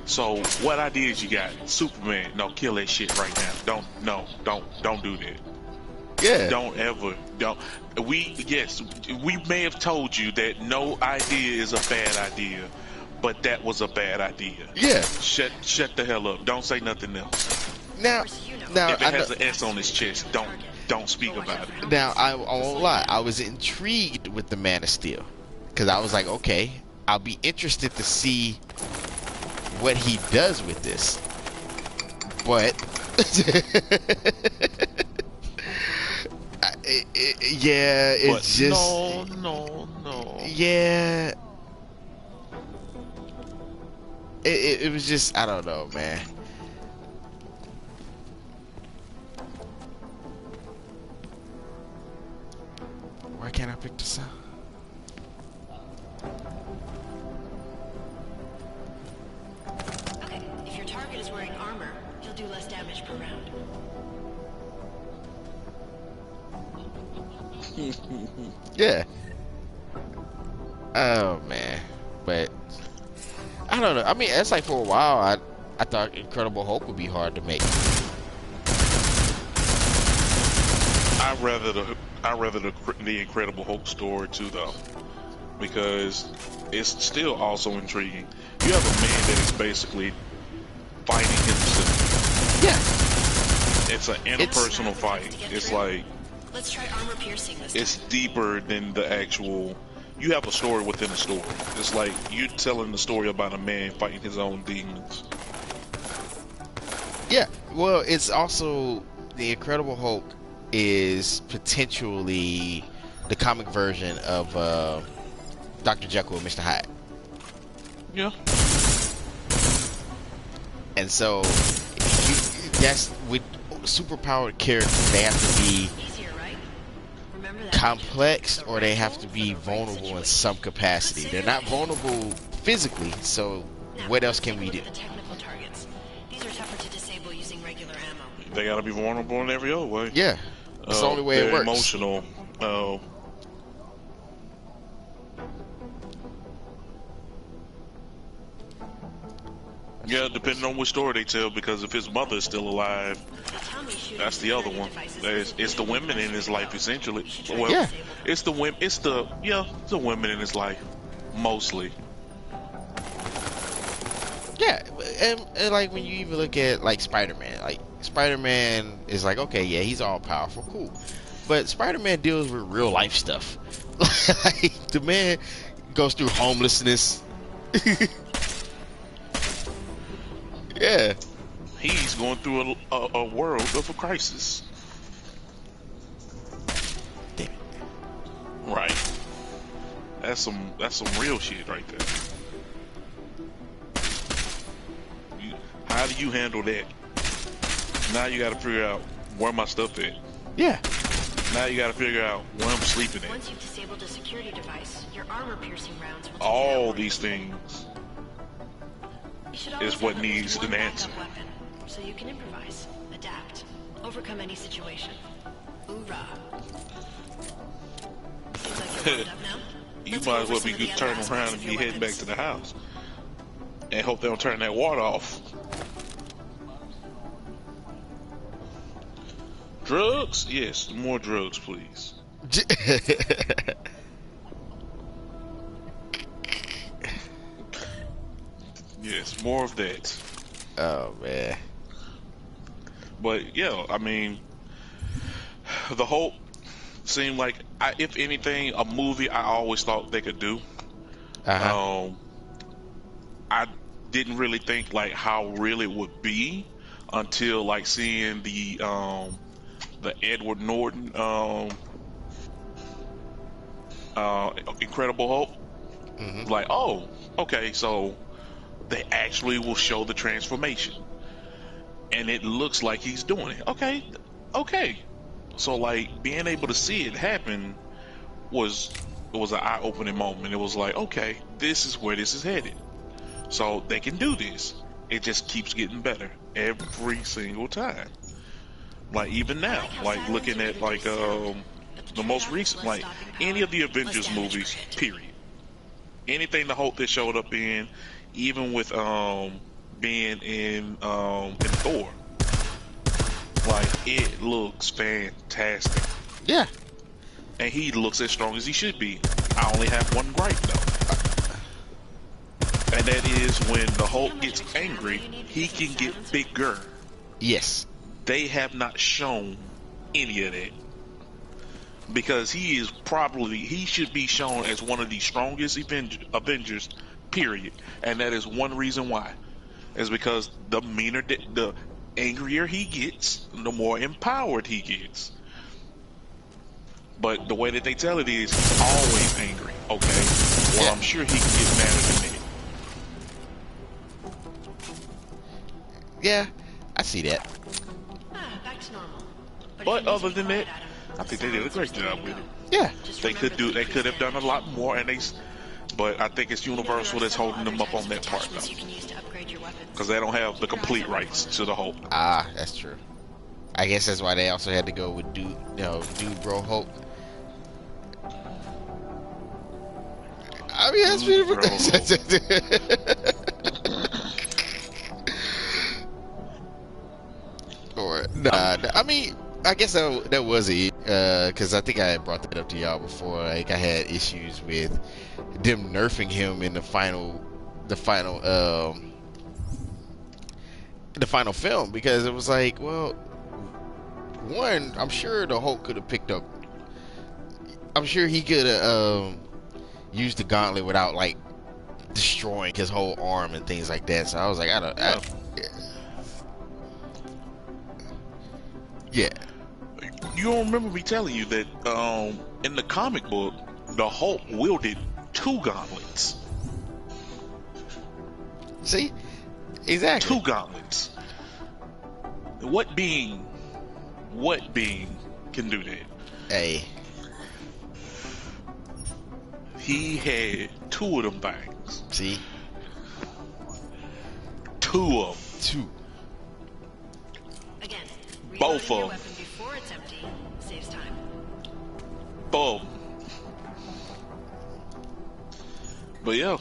So what ideas you got? Superman, no, kill that shit right now. Don't do that. Yeah. We may have told you that no idea is a bad idea, but that was a bad idea. Yeah. Shut the hell up. Don't say nothing else. Now if it has an S on his chest, don't speak about it. Now I won't lie, I was intrigued with the Man of Steel because I was like, okay, I'll be interested to see what he does with this. But yeah, it's just no. Yeah, it was just, I don't know, man. Why can't I pick this up? Okay, if your target is wearing armor, he'll do less damage per round. Yeah. Oh man, but I don't know. I mean, it's like for a while, I thought Incredible Hulk would be hard to make. I rather the Incredible Hulk story too, though, because it's still also intriguing. You have a man that is basically fighting himself. Yeah, it's an interpersonal fight. It's like let's try armor piercing this it's deeper than the actual. You have a story within a story. It's like you telling the story about a man fighting his own demons. Yeah, well, it's also the Incredible Hulk is potentially the comic version of Dr. Jekyll and Mr. Hyde. Yeah. And so that's with superpowered characters, they have to be complex or they have to be vulnerable in some capacity. They're not vulnerable physically, so what else can we do? These are tougher to disable using regular ammo. They gotta be vulnerable in every other way. Yeah. It's the only way it works. Emotional. Yeah, depending on which story they tell, because if his mother is still alive, that's the other one. It's the women in his life, essentially. Well, yeah. It's the women in his life, mostly. Yeah, and like when you even look at like Spider-Man, like Spider-Man is like, okay, yeah, he's all powerful, cool, but Spider-Man deals with real life stuff. Like the man goes through homelessness. Yeah. He's going through a world of a crisis. Damn it. Right. That's some real shit right there. How do you handle that? Now you got to figure out where my stuff at. Yeah. Now you got to figure out where I'm sleeping at. Once you've disabled a security device, your armor-piercing rounds will take all these things is what needs an answer. Weapon, so you can improvise, adapt, overcome any situation. Hoorah! Seems like you're warmed up now. You might as well be turning around and be heading back to the house, and hope they don't turn that water off. Drugs? Yes, more drugs, please. Yes, more of that. Oh man. But yeah, I mean, the whole seemed like, if anything, a movie I always thought they could do. I didn't really think like how real it would be until like seeing the Edward Norton Incredible Hulk. Like, oh, okay, so they actually will show the transformation, and it looks like he's doing it. Okay. So like being able to see it happen was an eye-opening moment. It was like, okay, this is where this is headed. So they can do this. It just keeps getting better every single time. Like even now, like looking at like the most recent, like any of the Avengers movies, period. Anything the Hulk that showed up in, even with being in Thor, like it looks fantastic. Yeah. And he looks as strong as he should be. I only have one gripe though. And that is when the Hulk gets angry, he can get bigger. Yes. They have not shown any of that. Because he should be shown as one of the strongest Avengers, period. And that is one reason why. Is because the angrier he gets, the more empowered he gets. But the way that they tell it is he's always angry, okay? Well, I'm sure he can get madder than that. Yeah, I see that. Back to normal. But other than that, I think they did a great job with it. Yeah, they could have done a lot more, but I think it's Universal that's holding them up on that part though, because they don't have the complete rights to the Hulk. Ah, that's true. I guess that's why they also had to go with Dude Bro Hulk. I mean, that's beautiful. Or nah, I mean, I guess that was it. Because I think I had brought that up to y'all before. Like I had issues with them nerfing him in the final film, because it was like, well, one, I'm sure the Hulk could have picked up. I'm sure he could have used the gauntlet without like destroying his whole arm and things like that. So I was like, yeah. You don't remember me telling you that in the comic book, the Hulk wielded 2 gauntlets. See? Exactly. 2 gauntlets. What being can do that? Hey. He had 2 of them things. See? 2 of them. 2. Again, both of them. Before it's empty saves time. Boom. But yeah,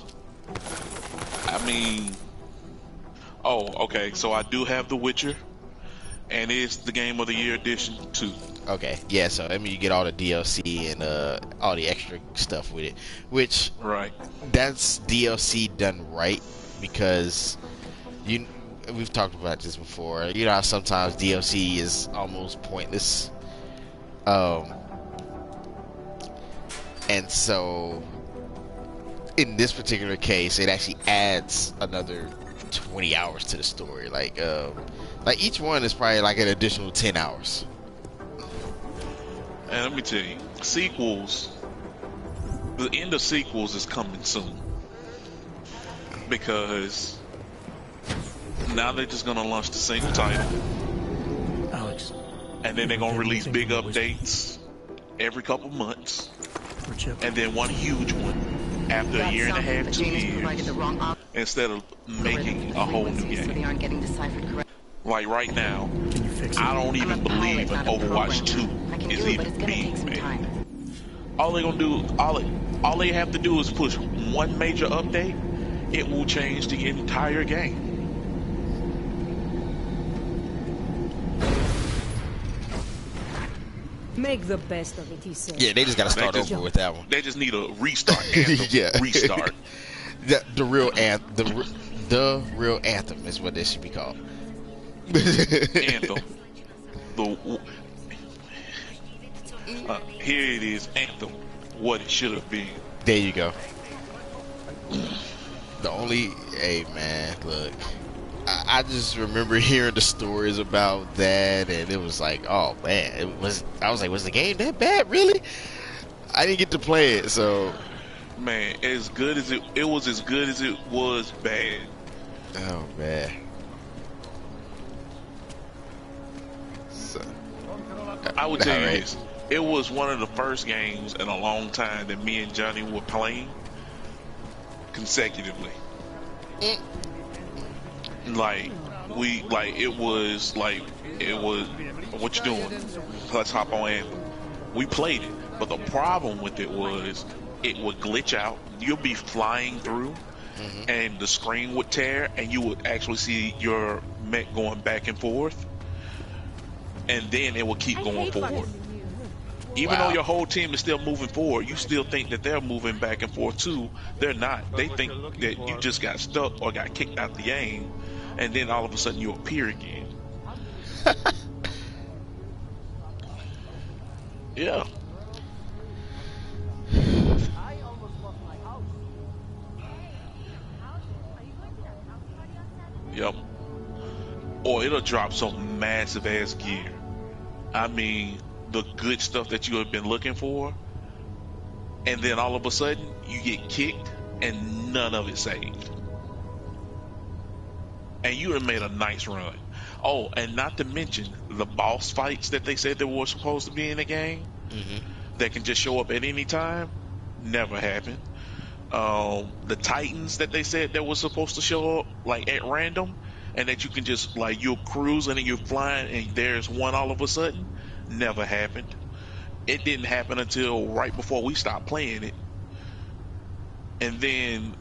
I mean, oh, okay. So I do have The Witcher, and it's the Game of the Year edition too. Okay, yeah. So I mean, you get all the DLC and all the extra stuff with it, which that's DLC done right, because we've talked about this before. You know how sometimes DLC is almost pointless, and so in this particular case, it actually adds another 20 hours to the story. Like Like each one is probably like an additional 10 hours. And let me tell you, sequels. The end of sequels is coming soon because now they're just gonna launch the single title, Alex, and then they're gonna release big updates every couple months, and then one huge one after a year and a half, 2 years, instead of making a whole new game. Like right now, I don't even believe an Overwatch 2 is even being made. All they gonna do, all they have to do is push one major update. It will change the entire game. Make the best of it, he said. Yeah, they just gotta start over with that one. They just need a restart. Anthem. Yeah, restart. The real anthem. The real anthem is what this should be called. Anthem. Here it is, Anthem. What it should have been. There you go. Hey man, look. I just remember hearing the stories about that, and it was like, oh man, I was like, was the game that bad? Really? I didn't get to play it, so. Man, as good as it was as good as it was bad. Oh man. So, I would tell you this. It was one of the first games in a long time that me and Johnny were playing consecutively. It was what you doing? Let's hop on in. We played it, but the problem with it was it would glitch out. You'll be flying through, and the screen would tear, and you would actually see your mech going back and forth, and then it would keep going forward. Even though your whole team is still moving forward, you still think that they're moving back and forth too. They're not. They think that you just got stuck or got kicked out the game, and then all of a sudden you appear again. Yeah. Yep. Or it'll drop some massive ass gear. I mean, the good stuff that you have been looking for, and then all of a sudden you get kicked and none of it saved, and you have made a nice run. Oh, and not to mention the boss fights that they said that were supposed to be in the game, that can just show up at any time, never happened. The Titans that they said that was supposed to show up like at random, and that you can just like you're cruising and you're flying and there's one all of a sudden, never happened. It didn't happen until right before we stopped playing it, and then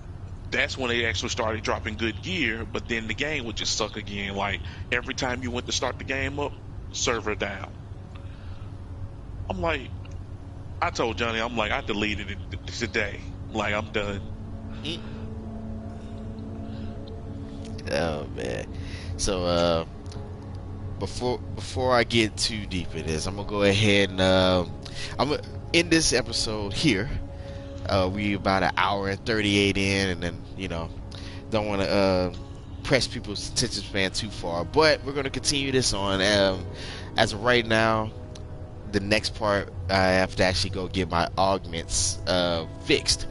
that's when they actually started dropping good gear. But then the game would just suck again. Like every time you went to start the game up, server down. I'm like, I told Johnny, I'm like, I deleted it today. Like, I'm done. Oh man. So before I get too deep in this, I'm gonna go ahead and I'm gonna end this episode here. We about an hour and 38 in, and then don't want to press people's attention span too far, but we're gonna continue this on. As of right now, the next part I have to actually go get my augments fixed.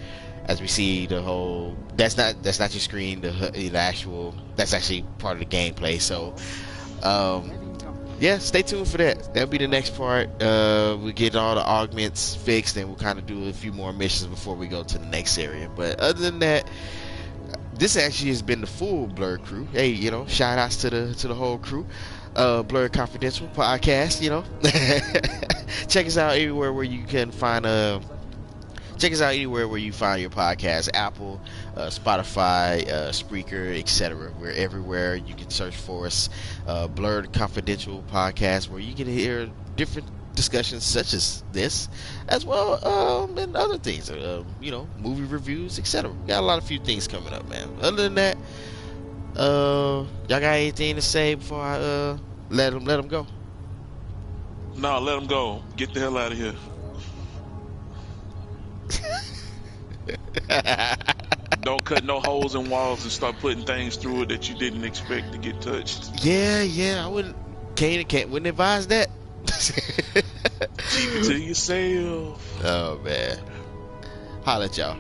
As we see the whole, that's not your screen, the actual, that's actually part of the gameplay. So yeah, stay tuned for that. That'll be the next part. We get all the augments fixed, and we'll kind of do a few more missions before we go to the next area. But other than that, this actually has been the full Blurred crew. Hey, shout outs to the whole crew. Blurred Confidential podcast. Check us out everywhere where you can find Check us out anywhere where you find your podcast: Apple, Spotify, Spreaker, etc. We're everywhere. You can search for us. Blurred Confidential podcast, where you can hear different discussions such as this, as well and other things. Movie reviews, etc. We got a few things coming up, man. Other than that, y'all got anything to say before I let them go? No, let them go. Get the hell out of here. Don't cut no holes in walls and start putting things through it that you didn't expect to get touched. Yeah, I wouldn't. Wouldn't advise that. Keep it to yourself. Oh man. Holla at y'all.